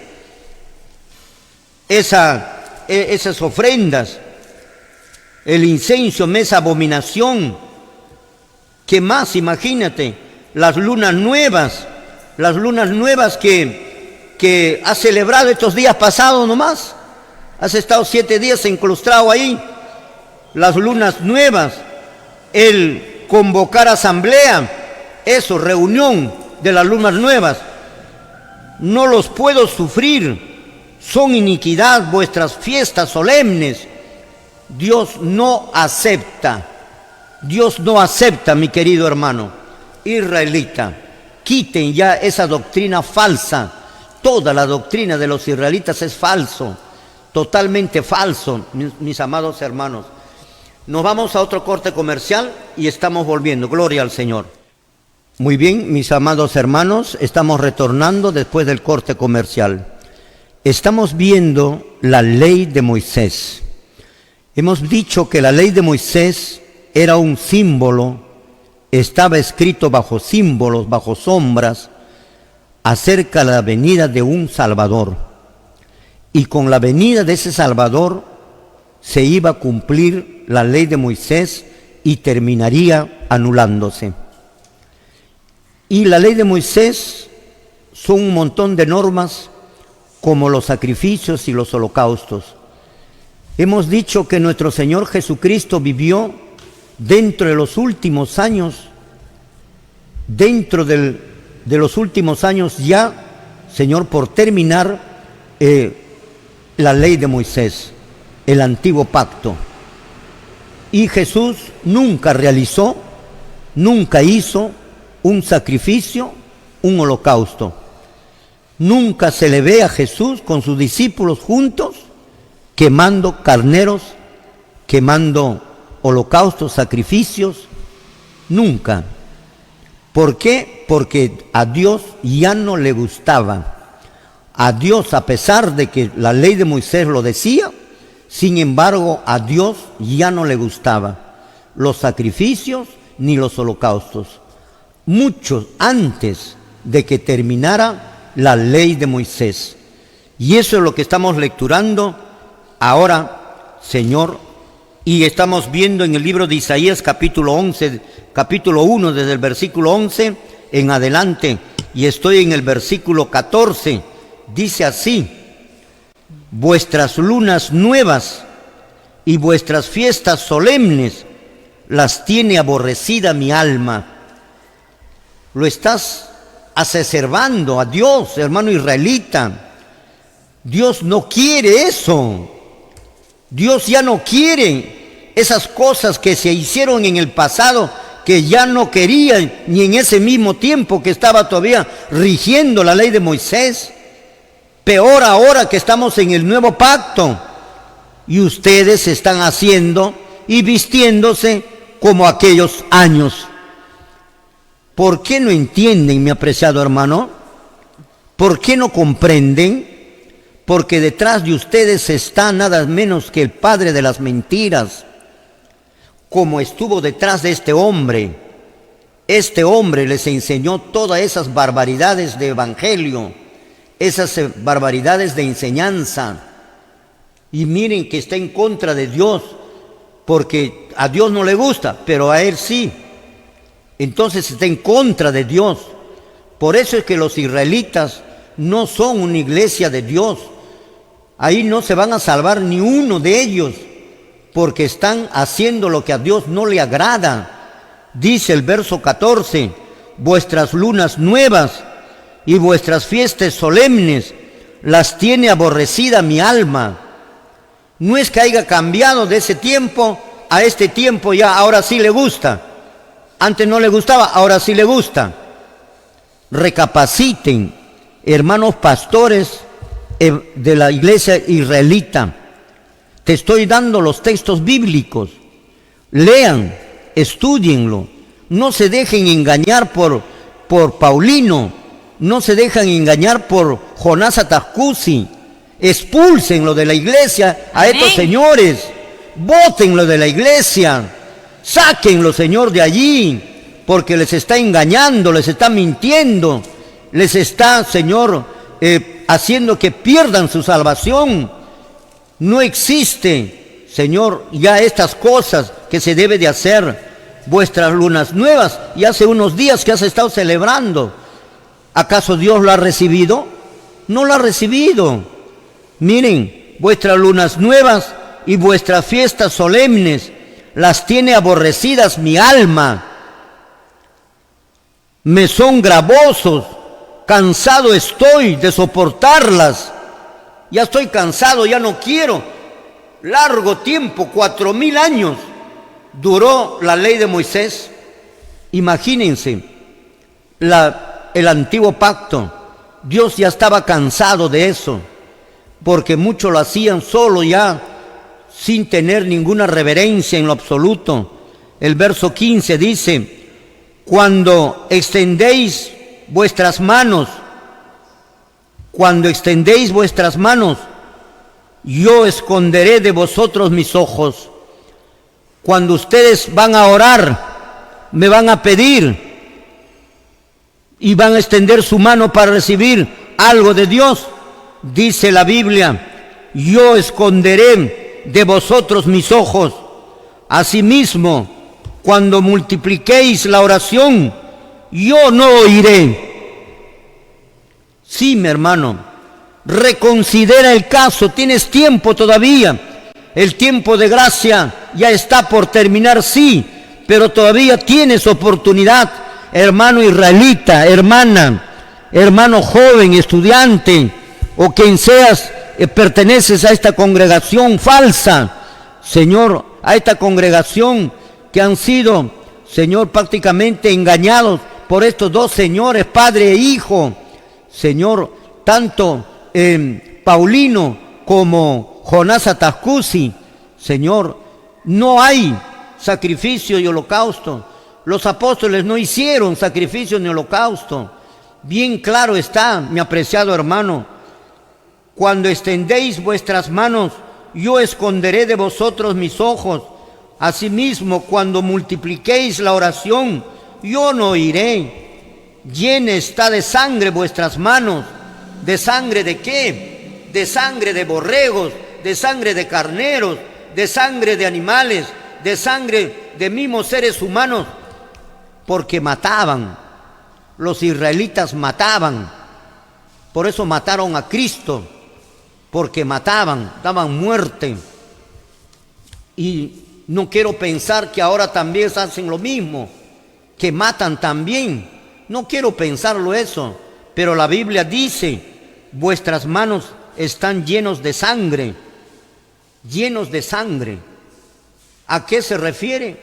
[SPEAKER 1] esas ofrendas. El incienso me es abominación. ¿Qué más? Imagínate, las lunas nuevas que has celebrado estos días pasados nomás. Has estado 7 días enclaustrado ahí. Las lunas nuevas, el convocar asamblea, eso, reunión de las lunas nuevas. No los puedo sufrir, son iniquidad vuestras fiestas solemnes. Dios no acepta, mi querido hermano israelita. Quiten ya esa doctrina falsa. Toda la doctrina de los israelitas es falso, totalmente falso, mis amados hermanos. Nos vamos a otro corte comercial y estamos volviendo. Gloria al Señor. Muy bien, mis amados hermanos, estamos retornando después del corte comercial. Estamos viendo la ley de Moisés. Hemos dicho que la ley de Moisés era un símbolo, estaba escrito bajo símbolos, bajo sombras, acerca de la venida de un Salvador. Y con la venida de ese Salvador se iba a cumplir la ley de Moisés y terminaría anulándose. Y la ley de Moisés son un montón de normas como los sacrificios y los holocaustos. Hemos dicho que nuestro Señor Jesucristo vivió dentro de los últimos años, de los últimos años ya, Señor, por terminar la ley de Moisés, el antiguo pacto. Y Jesús nunca realizó, nunca hizo un sacrificio, un holocausto. Nunca se le ve a Jesús con sus discípulos juntos quemando carneros, quemando holocaustos, sacrificios. Nunca. ¿Por qué? Porque a Dios ya no le gustaba. A Dios, a pesar de que la ley de Moisés lo decía, sin embargo, a Dios ya no le gustaba los sacrificios ni los holocaustos. Mucho antes de que terminara la ley de Moisés. Y eso es lo que estamos lecturando ahora, Señor, y estamos viendo en el libro de Isaías capítulo 1, desde el versículo 11 en adelante, y estoy en el versículo 14, dice así: vuestras lunas nuevas y vuestras fiestas solemnes las tiene aborrecida mi alma. Lo estás acerbando a Dios, hermano israelita. Dios no quiere eso. Dios ya no quiere esas cosas que se hicieron en el pasado, que ya no querían ni en ese mismo tiempo que estaba todavía rigiendo la ley de Moisés. Peor ahora que estamos en el nuevo pacto y ustedes están haciendo y vistiéndose como aquellos años. ¿Por qué no entienden, mi apreciado hermano? ¿Por qué no comprenden? Porque detrás de ustedes está nada menos que el padre de las mentiras, como estuvo detrás de este hombre. Este hombre les enseñó todas esas barbaridades de evangelio, esas barbaridades de enseñanza. Y miren que está en contra de Dios, porque a Dios no le gusta, pero a él sí. Entonces está en contra de Dios. Por eso es que los israelitas no son una iglesia de Dios. Ahí no se van a salvar ni uno de ellos, porque están haciendo lo que a Dios no le agrada. Dice el verso 14: vuestras lunas nuevas y vuestras fiestas solemnes las tiene aborrecida mi alma. No es que haya cambiado de ese tiempo a este tiempo, ya ahora sí le gusta. Antes no le gustaba, ahora sí le gusta. Recapaciten, hermanos pastores de la iglesia israelita. Te estoy dando los textos bíblicos. Lean, estudienlo. No se dejen engañar por Paulino. No se dejen engañar por Jonás Atascusi. Expúlsenlo de la iglesia a estos señores. Bótenlo de la iglesia. Sáquenlo, Señor, de allí, porque les está engañando, les está mintiendo, les está, Señor, haciendo que pierdan su salvación. No existe, Señor, ya estas cosas que se debe de hacer. Vuestras lunas nuevas, y hace unos días que has estado celebrando, ¿acaso Dios lo ha recibido? No lo ha recibido. Miren, vuestras lunas nuevas y vuestras fiestas solemnes las tiene aborrecidas mi alma. Me son gravosos, cansado estoy de soportarlas. Ya estoy cansado, ya no quiero. Largo tiempo, 4000 años duró la ley de Moisés. Imagínense, el antiguo pacto. Dios ya estaba cansado de eso, porque muchos lo hacían solo ya, sin tener ninguna reverencia en lo absoluto. El verso 15 dice: cuando extendéis vuestras manos, yo esconderé de vosotros mis ojos. Cuando ustedes van a orar, me van a pedir y van a extender su mano para recibir algo de Dios, dice la Biblia: yo esconderé de vosotros mis ojos. Asimismo, cuando multipliquéis la oración, yo no oiré. Sí, mi hermano, reconsidera el caso, tienes tiempo todavía. El tiempo de gracia ya está por terminar, sí, pero todavía tienes oportunidad, hermano israelita, hermana, hermano joven, estudiante, o quien seas, perteneces a esta congregación falsa, Señor, a esta congregación que han sido, Señor, prácticamente engañados por estos dos señores, padre e hijo, Señor, tanto Paulino como Jonás Atascusi. Señor, no hay sacrificio y holocausto. Los apóstoles no hicieron sacrificio ni holocausto. Bien claro está, mi apreciado hermano: cuando extendéis vuestras manos, yo esconderé de vosotros mis ojos. Asimismo, cuando multipliquéis la oración, yo no oiré. Llena está de sangre vuestras manos. ¿De sangre de qué? De sangre de borregos, de sangre de carneros, de sangre de animales, de sangre de mismos seres humanos, porque mataban. Los israelitas mataban. Por eso mataron a Cristo, porque mataban, daban muerte. Y no quiero pensar que ahora también hacen lo mismo, que matan también. No quiero pensarlo eso, pero la Biblia dice: vuestras manos están llenos de sangre, llenos de sangre. ¿A qué se refiere?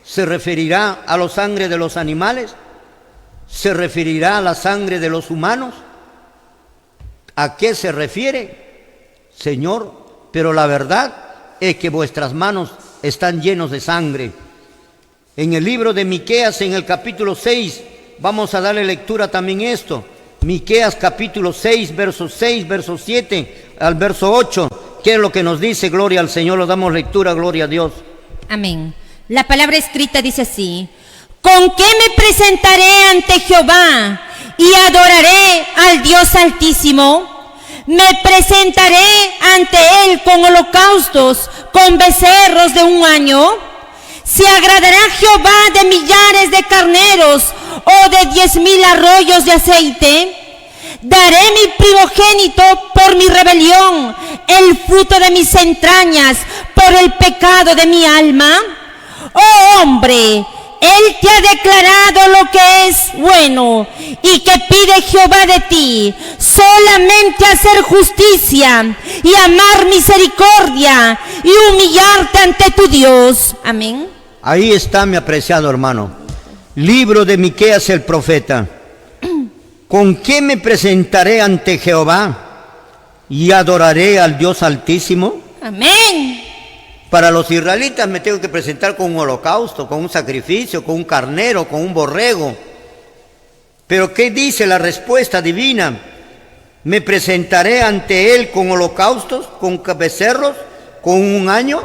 [SPEAKER 1] ¿Se referirá a la sangre de los animales? ¿Se referirá a la sangre de los humanos? ¿A qué se refiere, Señor? Pero la verdad es que vuestras manos están llenos de sangre. En el libro de Miqueas, en el capítulo 6, vamos a darle lectura también esto. Miqueas capítulo 6, verso 7 al verso 8. ¿Qué es lo que nos dice? Gloria al Señor, lo damos lectura, gloria a Dios.
[SPEAKER 4] Amén. La palabra escrita dice así: ¿con qué me presentaré ante Jehová y adoraré al Dios Altísimo? Me presentaré ante Él con holocaustos, con becerros de un año. ¿Se agradará Jehová de millares de carneros o de 10,000 arroyos de aceite? Daré mi primogénito por mi rebelión, el fruto de mis entrañas por el pecado de mi alma. Oh hombre, Él te ha declarado lo que es bueno y que pide Jehová de ti, solamente hacer justicia y amar misericordia y humillarte ante tu Dios. Amén.
[SPEAKER 1] Ahí está, mi apreciado hermano. Libro de Miqueas el profeta. ¿Con qué me presentaré ante Jehová y adoraré al Dios Altísimo?
[SPEAKER 4] Amén.
[SPEAKER 1] Para los israelitas me tengo que presentar con un holocausto, con un sacrificio, con un carnero, con un borrego. Pero ¿qué dice la respuesta divina? ¿Me presentaré ante Él con holocaustos, con becerros, con un año?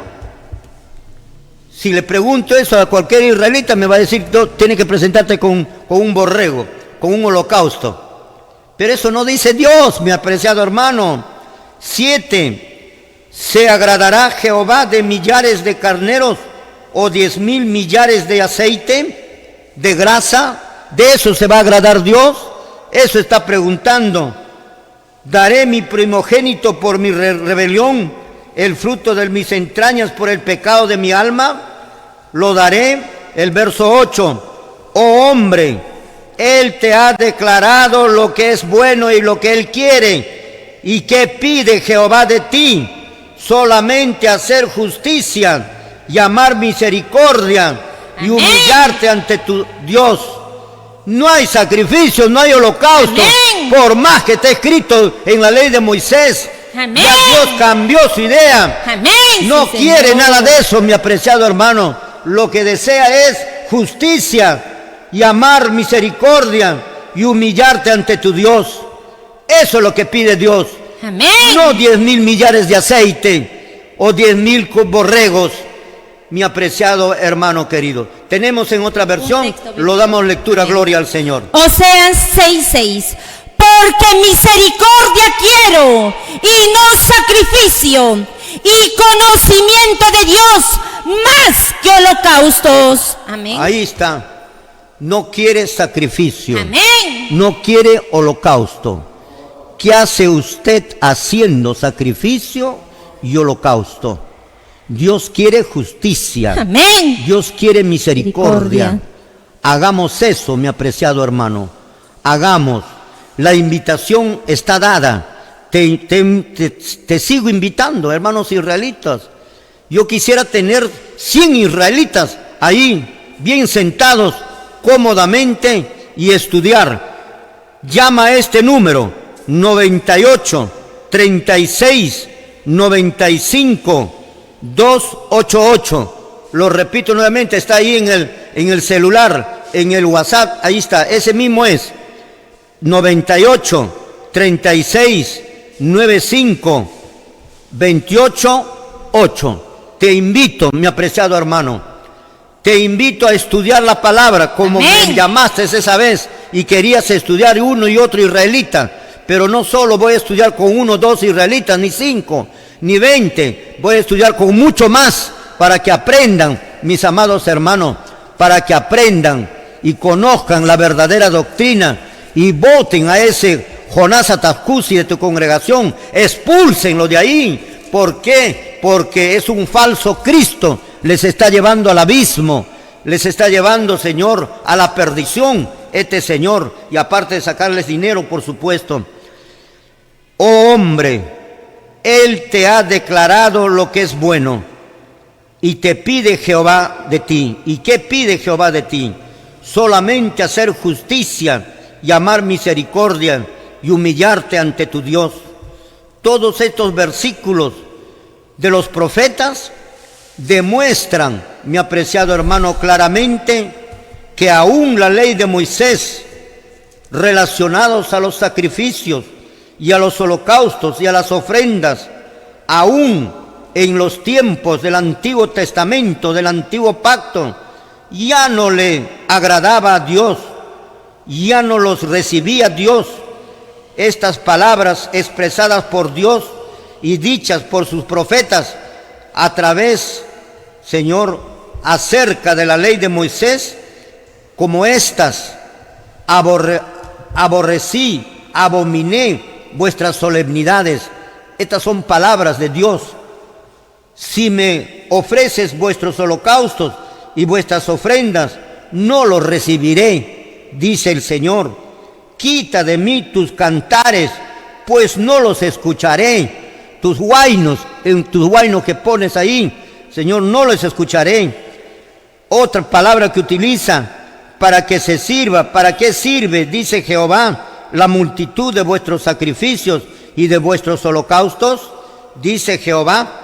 [SPEAKER 1] Si le pregunto eso a cualquier israelita, me va a decir, tienes que presentarte con un borrego, con un holocausto. Pero eso no dice Dios, mi apreciado hermano. 7. ¿Se agradará Jehová de millares de carneros o 10,000 millares de aceite, de grasa? ¿De eso se va a agradar Dios? Eso está preguntando. ¿Daré mi primogénito por mi rebelión, el fruto de mis entrañas por el pecado de mi alma? Lo daré. El verso 8. Oh hombre, Él te ha declarado lo que es bueno y lo que Él quiere. ¿Y qué pide Jehová de ti? Solamente hacer justicia y amar misericordia y humillarte ante tu Dios. No hay sacrificio, no hay holocausto.
[SPEAKER 4] Amén.
[SPEAKER 1] Por más que esté escrito en la ley de Moisés.
[SPEAKER 4] Amén.
[SPEAKER 1] Ya Dios cambió su idea.
[SPEAKER 4] Amén.
[SPEAKER 1] No
[SPEAKER 4] Sí,
[SPEAKER 1] quiere
[SPEAKER 4] Señor.
[SPEAKER 1] nada de eso, mi apreciado hermano. Lo que desea es justicia y amar misericordia y humillarte ante tu Dios. Eso es lo que pide Dios.
[SPEAKER 4] Amén.
[SPEAKER 1] No 10,000 millares de aceite o 10,000 borregos, mi apreciado hermano querido. Tenemos en otra versión,
[SPEAKER 4] texto bíblico.
[SPEAKER 1] lo damos lectura, gloria al Señor.
[SPEAKER 4] Oseas 6:6. Porque misericordia quiero y no sacrificio, y conocimiento de Dios más que holocaustos. Amén.
[SPEAKER 1] Ahí está. No quiere sacrificio.
[SPEAKER 4] Amén.
[SPEAKER 1] No quiere holocausto. ¿Qué hace usted haciendo sacrificio y holocausto? Dios quiere justicia.
[SPEAKER 4] Amén.
[SPEAKER 1] Dios quiere misericordia.
[SPEAKER 4] Misericordia.
[SPEAKER 1] Hagamos eso, mi apreciado hermano. Hagamos. La invitación está dada. Te sigo invitando, hermanos israelitas. Yo quisiera tener 100 israelitas ahí, bien sentados, cómodamente, y estudiar. Llama a este número, 98 36 95 288. Lo repito nuevamente, está ahí en el celular, en el WhatsApp, ahí está, ese mismo es 98 36 95 28 8. Te invito, mi apreciado hermano, te invito a estudiar la palabra como
[SPEAKER 4] Amén.
[SPEAKER 1] me llamaste esa vez y querías estudiar uno y otro israelita. Pero no solo voy a estudiar con 1 o 2 israelitas, ni 5, ni 20. Voy a estudiar con mucho más para que aprendan, mis amados hermanos, para que aprendan y conozcan la verdadera doctrina y voten a ese Jonás Atascusi de tu congregación. Expúlsenlo de ahí. ¿Por qué? Porque es un falso Cristo. Les está llevando al abismo. Les está llevando, Señor, a la perdición. Este Señor. Y aparte de sacarles dinero, por supuesto. Oh hombre, Él te ha declarado lo que es bueno. Y te pide Jehová de ti. ¿Y qué pide Jehová de ti? Solamente hacer justicia y amar misericordia y humillarte ante tu Dios. Todos estos versículos de los profetas demuestran, mi apreciado hermano, claramente que aún la ley de Moisés, relacionados a los sacrificios y a los holocaustos y a las ofrendas, aún en los tiempos del Antiguo Testamento, del Antiguo Pacto, ya no le agradaba a Dios, ya no los recibía Dios. Estas palabras expresadas por Dios y dichas por sus profetas a través, Señor, acerca de la ley de Moisés, como estas: aborrecí, abominé vuestras solemnidades. Estas son palabras de Dios. Si me ofreces vuestros holocaustos y vuestras ofrendas, no los recibiré, dice el Señor. Quita de mí tus cantares, pues no los escucharé. Tus huainos, en tus huainos que pones ahí, Señor, no los escucharé. Otra palabra que utiliza: para que se sirva. ¿Para qué sirve? Dice Jehová: la multitud de vuestros sacrificios y de vuestros holocaustos. Dice Jehová: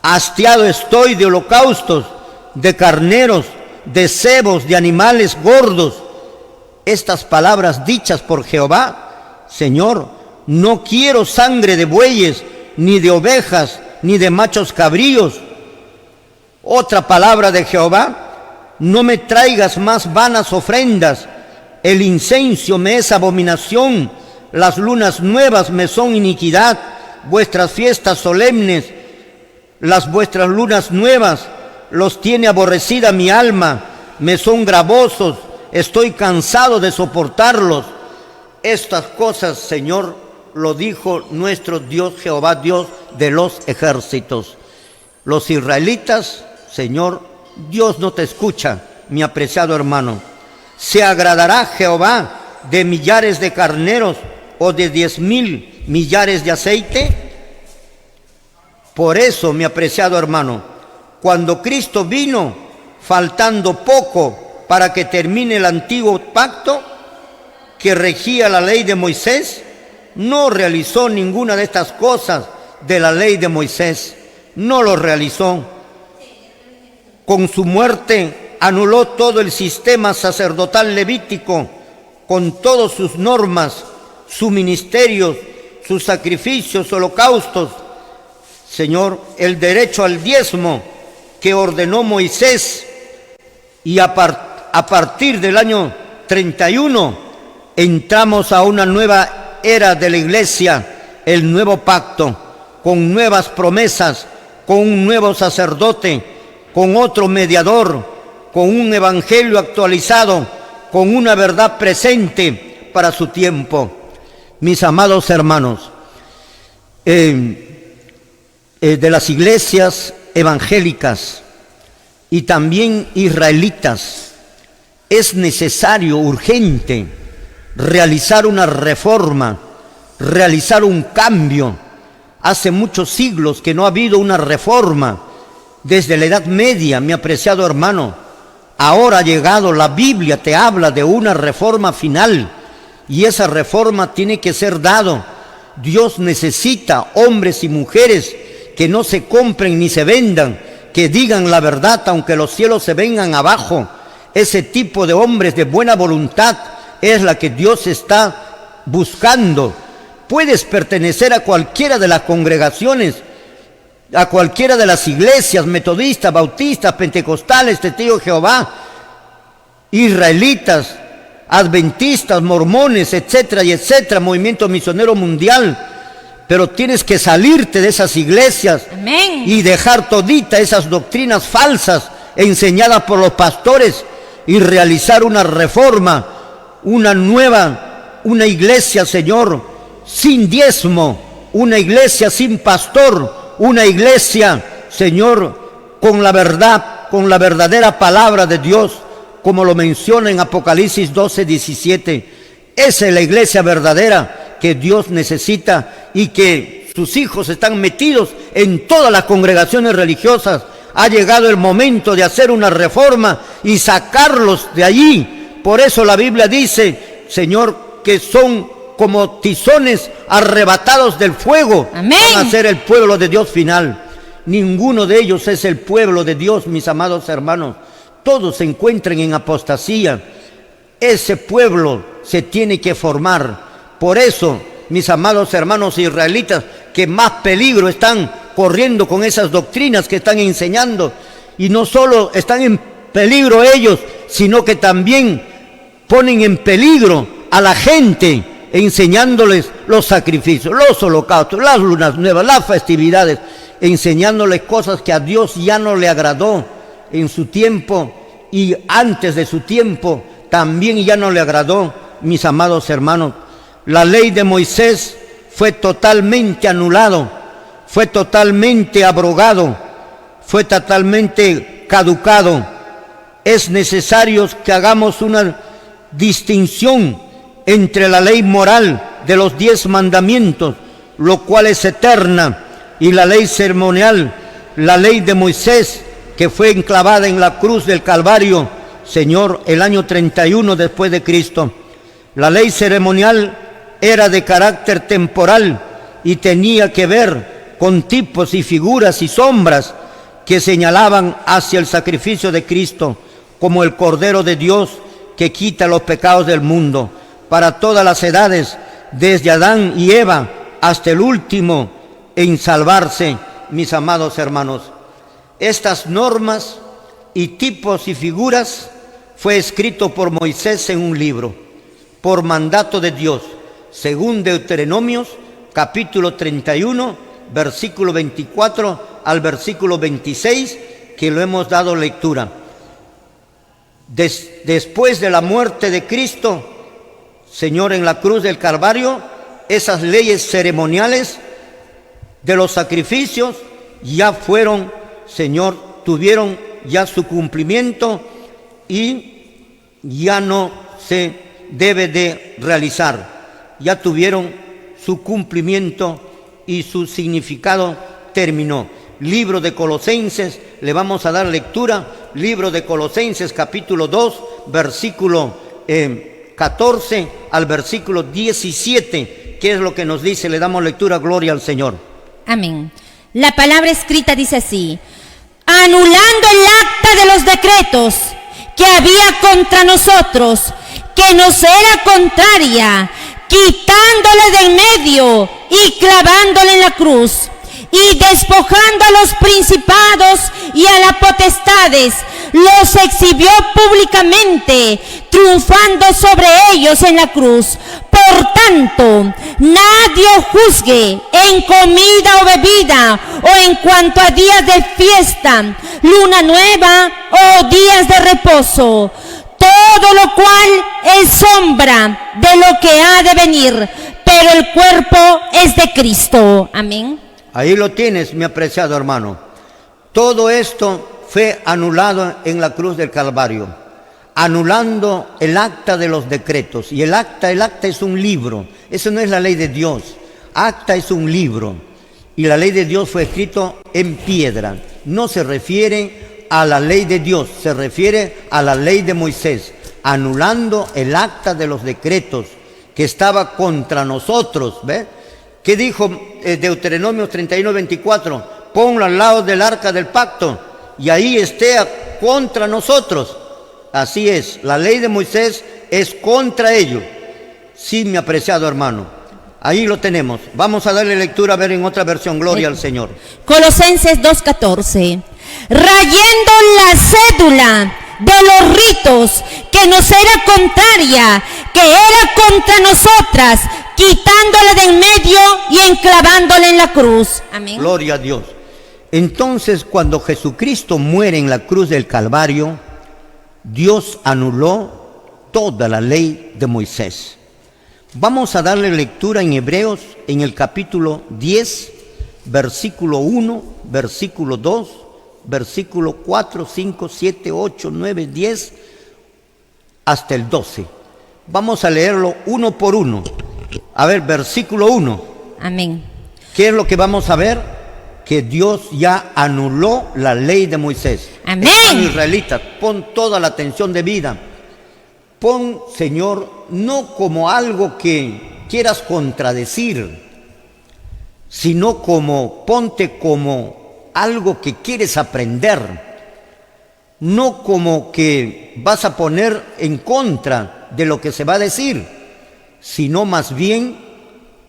[SPEAKER 1] hastiado estoy de holocaustos, de carneros, de cebos, de animales gordos. Estas palabras dichas por Jehová: Señor, no quiero sangre de bueyes, ni de ovejas, ni de machos cabríos. Otra palabra de Jehová: no me traigas más vanas ofrendas, el incienso me es abominación, las lunas nuevas me son iniquidad, vuestras fiestas solemnes, las vuestras lunas nuevas, los tiene aborrecida mi alma, me son gravosos, estoy cansado de soportarlos. Estas cosas, Señor, lo dijo nuestro Dios Jehová, Dios de los ejércitos. Los israelitas, Señor, Dios no te escucha, mi apreciado hermano. ¿Se agradará Jehová de millares de carneros o de 10,000 millares de aceite? Por eso, mi apreciado hermano, cuando Cristo vino, faltando poco para que termine el antiguo pacto que regía la ley de Moisés, no realizó ninguna de estas cosas de la ley de Moisés, no lo realizó. Con su muerte anuló todo el sistema sacerdotal levítico, con todas sus normas, su ministerio, sus sacrificios, holocaustos. Señor, el derecho al diezmo que ordenó Moisés, y a partir del año 31 entramos a una nueva era de la iglesia, el nuevo pacto, con nuevas promesas, con un nuevo sacerdote, con otro mediador, con un evangelio actualizado, con una verdad presente para su tiempo. Mis amados hermanos, de las iglesias evangélicas y también israelitas, es necesario, urgente, realizar una reforma, realizar un cambio. Hace muchos siglos que no ha habido una reforma, desde la Edad Media, mi apreciado hermano. Ahora ha llegado, la Biblia te habla de una reforma final, y esa reforma tiene que ser dado. Dios necesita hombres y mujeres que no se compren ni se vendan, que digan la verdad aunque los cielos se vengan abajo. Ese tipo de hombres de buena voluntad es la que Dios está buscando. Puedes pertenecer a cualquiera de las congregaciones, a cualquiera de las iglesias, metodistas, bautistas, pentecostales, testigos de Jehová, israelitas, adventistas, mormones, etcétera y etcétera, movimiento misionero mundial. Pero tienes que salirte de esas iglesias.
[SPEAKER 4] Amén.
[SPEAKER 1] Y dejar todita esas doctrinas falsas enseñadas por los pastores y realizar una reforma, una nueva, una iglesia, Señor, sin diezmo, una iglesia sin pastor, una iglesia, Señor, con la verdad, con la verdadera palabra de Dios, como lo menciona en Apocalipsis 12:17. Esa es la iglesia verdadera que Dios necesita, y que sus hijos están metidos en todas las congregaciones religiosas. Ha llegado el momento de hacer una reforma y sacarlos de allí. Por eso la Biblia dice, Señor, que son como tizones arrebatados del fuego.
[SPEAKER 4] Amén.
[SPEAKER 1] Van a ser el pueblo de Dios final. Ninguno de ellos es el pueblo de Dios, mis amados hermanos. Todos se encuentran en apostasía. Ese pueblo se tiene que formar. Por eso, mis amados hermanos israelitas, que más peligro están corriendo con esas doctrinas que están enseñando, y no solo están en peligro ellos, sino que también ponen en peligro a la gente, enseñándoles los sacrificios, los holocaustos, las lunas nuevas, las festividades, enseñándoles cosas que a Dios ya no le agradó en su tiempo, y antes de su tiempo también ya no le agradó, mis amados hermanos. La ley de Moisés fue totalmente anulado, fue totalmente abrogado, fue totalmente caducado. Es necesario que hagamos una distinción entre la ley moral de los 10 mandamientos, lo cual es eterna, y la ley ceremonial, la ley de Moisés, que fue enclavada en la cruz del Calvario, Señor, el año 31 después de Cristo. La ley ceremonial era de carácter temporal y tenía que ver con tipos y figuras y sombras que señalaban hacia el sacrificio de Cristo, como el Cordero de Dios que quita los pecados del mundo, para todas las edades, desde Adán y Eva hasta el último en salvarse, mis amados hermanos. estas normas y tipos y figuras fue escrito por Moisés en un libro, por mandato de Dios, según Deuteronomios, capítulo 31, versículo 24 al versículo 26, que lo hemos dado lectura. Después de la muerte de Cristo, Señor, en la cruz del Calvario, esas leyes ceremoniales de los sacrificios ya fueron, Señor, tuvieron ya su cumplimiento y ya no se debe de realizar. Ya tuvieron su cumplimiento y su significado terminó. Libro de Colosenses, le vamos a dar lectura. Libro de Colosenses, capítulo 2, versículo 14 al versículo 17. ¿Qué es lo que nos dice? Le damos lectura, gloria al Señor.
[SPEAKER 4] Amén. La palabra escrita dice así: anulando el acta de los decretos que había contra nosotros, que nos era contraria, quitándole del medio y clavándole en la cruz, y despojando a los principados y a las potestades, los exhibió públicamente, triunfando sobre ellos en la cruz. Por tanto, nadie os juzgue en comida o bebida, o en cuanto a días de fiesta, luna nueva o días de reposo, todo lo cual es sombra de lo que ha de venir, pero el cuerpo es de Cristo. Amén.
[SPEAKER 1] Ahí lo tienes, mi apreciado hermano. Todo esto fue anulado en la cruz del Calvario, anulando el acta de los decretos. Y el acta es un libro. Eso no es la ley de Dios. Acta es un libro. Y la ley de Dios fue escrito en piedra. No se refiere a la ley de Dios, se refiere a la ley de Moisés, anulando el acta de los decretos que estaba contra nosotros. ¿Ve? ¿Qué dijo Deuteronomio 31, 24? Ponlo al lado del arca del pacto y ahí esté contra nosotros. Así es, la ley de Moisés es contra ellos. Sí, mi apreciado hermano, ahí lo tenemos. Vamos a darle lectura, a ver en otra versión, gloria al Señor.
[SPEAKER 4] Colosenses 2:14. Rayendo la cédula de los ritos que nos era contraria, que era contra nosotras, quitándola del medio y enclavándola en la cruz. Amén.
[SPEAKER 1] Gloria a Dios. Entonces, cuando Jesucristo muere en la cruz del Calvario, Dios anuló toda la ley de Moisés. Vamos a darle lectura en Hebreos, en el capítulo 10, versículo 1, versículo 2, versículo 4, 5, 7, 8, 9, 10, hasta el 12. Vamos a leerlo uno por uno. A ver, versículo 1.
[SPEAKER 4] Amén.
[SPEAKER 1] ¿Qué es lo que vamos a ver? Que Dios ya anuló la ley de Moisés.
[SPEAKER 4] Amén.
[SPEAKER 1] Hermano israelita, pon toda la atención debida. Pon, Señor, no como algo que quieras contradecir, sino ponte como algo que quieres aprender, no como que vas a poner en contra de lo que se va a decir, sino más bien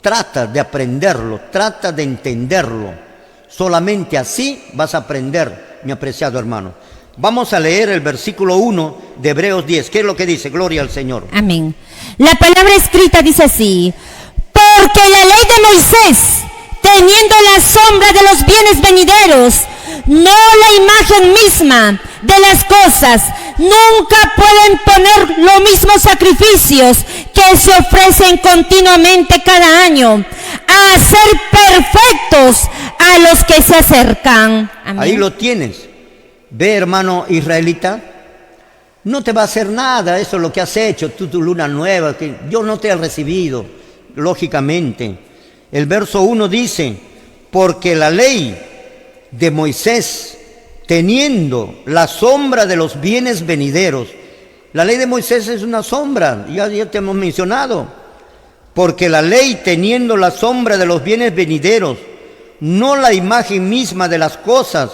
[SPEAKER 1] trata de aprenderlo, trata de entenderlo. Solamente así vas a aprender, mi apreciado hermano. Vamos a leer el versículo 1 de Hebreos 10. ¿Qué es lo que dice? Gloria al Señor.
[SPEAKER 4] Amén. La palabra escrita dice así: porque la ley de Moisés, teniendo la sombra de los bienes venideros, no la imagen misma de las cosas, nunca pueden poner los mismos sacrificios que se ofrecen continuamente cada año, a ser perfectos a los que se acercan. Amén.
[SPEAKER 1] Ahí lo tienes. Ve, hermano israelita, no te va a hacer nada eso lo que has hecho, tu luna nueva, que Dios no te ha recibido, lógicamente. El verso 1 dice: porque la ley de Moisés, teniendo la sombra de los bienes venideros. La ley de Moisés es una sombra, ya te hemos mencionado. Porque la ley, teniendo la sombra de los bienes venideros, no la imagen misma de las cosas,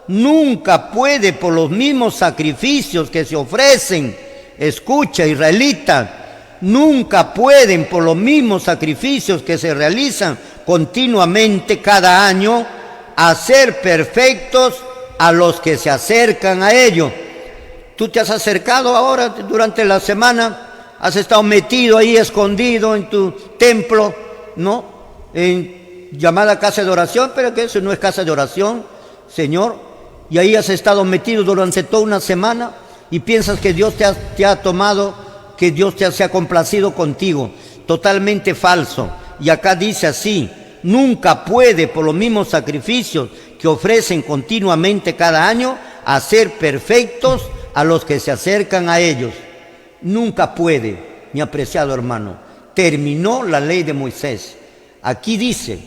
[SPEAKER 1] nunca puede por los mismos sacrificios que se ofrecen, escucha israelita, nunca pueden por los mismos sacrificios que se realizan continuamente cada año, hacer perfectos a los que se acercan a ellos. Tú te has acercado ahora durante la semana, has estado metido ahí, escondido en tu templo, ¿no? En llamada casa de oración, pero que eso no es casa de oración, Señor. Y ahí has estado metido durante toda una semana y piensas que Dios te ha tomado, que Dios se ha complacido contigo. Totalmente falso. Y acá dice así: nunca puede, por los mismos sacrificios que ofrecen continuamente cada año, hacer perfectos a los que se acercan a ellos. Nunca puede, mi apreciado hermano. Terminó la ley de Moisés. Aquí dice,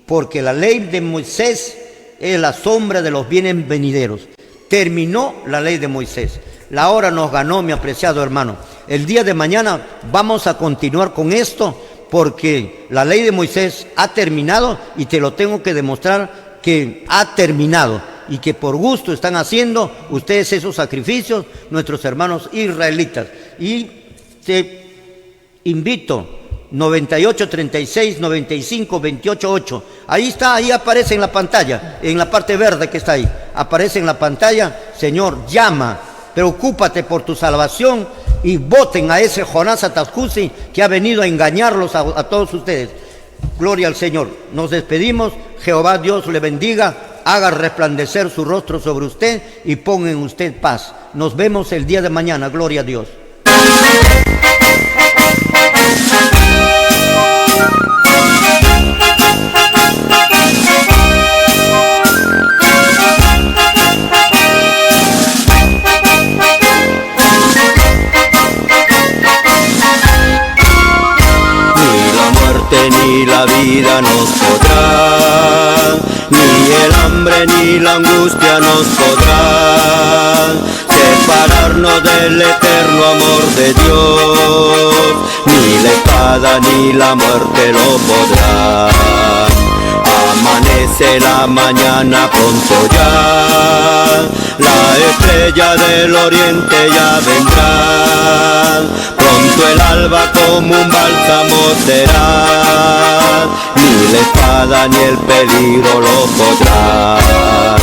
[SPEAKER 1] porque la ley de Moisés es la sombra de los bienes venideros. Terminó la ley de Moisés. La hora nos ganó, mi apreciado hermano. El día de mañana vamos a continuar con esto, porque la ley de Moisés ha terminado y te lo tengo que demostrar que ha terminado y que por gusto están haciendo ustedes esos sacrificios, nuestros hermanos israelitas. Y te invito, 98 36 95 28 8. Ahí está, ahí aparece en la pantalla, en la parte verde que está ahí. Aparece en la pantalla: Señor, llama, preocúpate por tu salvación y voten a ese Jonás Atascusi que ha venido a engañarlos a todos ustedes. Gloria al Señor. Nos despedimos. Jehová Dios le bendiga, haga resplandecer su rostro sobre usted y ponga en usted paz. Nos vemos el día de mañana. Gloria a Dios.
[SPEAKER 2] Ni la vida nos podrá, ni el hambre ni la angustia nos podrá separarnos del eterno amor de Dios. Ni la espada ni la muerte lo podrá. Amanece la mañana pronto ya, la estrella del oriente ya vendrá. Pronto el alba como un bálsamo será, ni la espada ni el peligro lo podrán.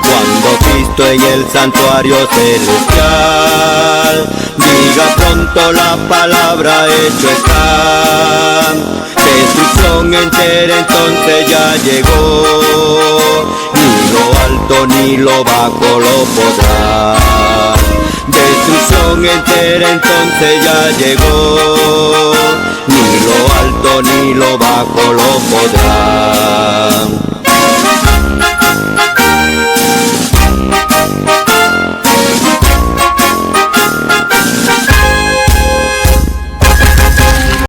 [SPEAKER 2] Cuando Cristo en el santuario celestial diga pronto la palabra, hecho está. Destrucción entera entonces ya llegó, ni lo alto ni lo bajo lo podrá. Destrucción entera entonces ya llegó, ni lo alto ni lo bajo lo podrá.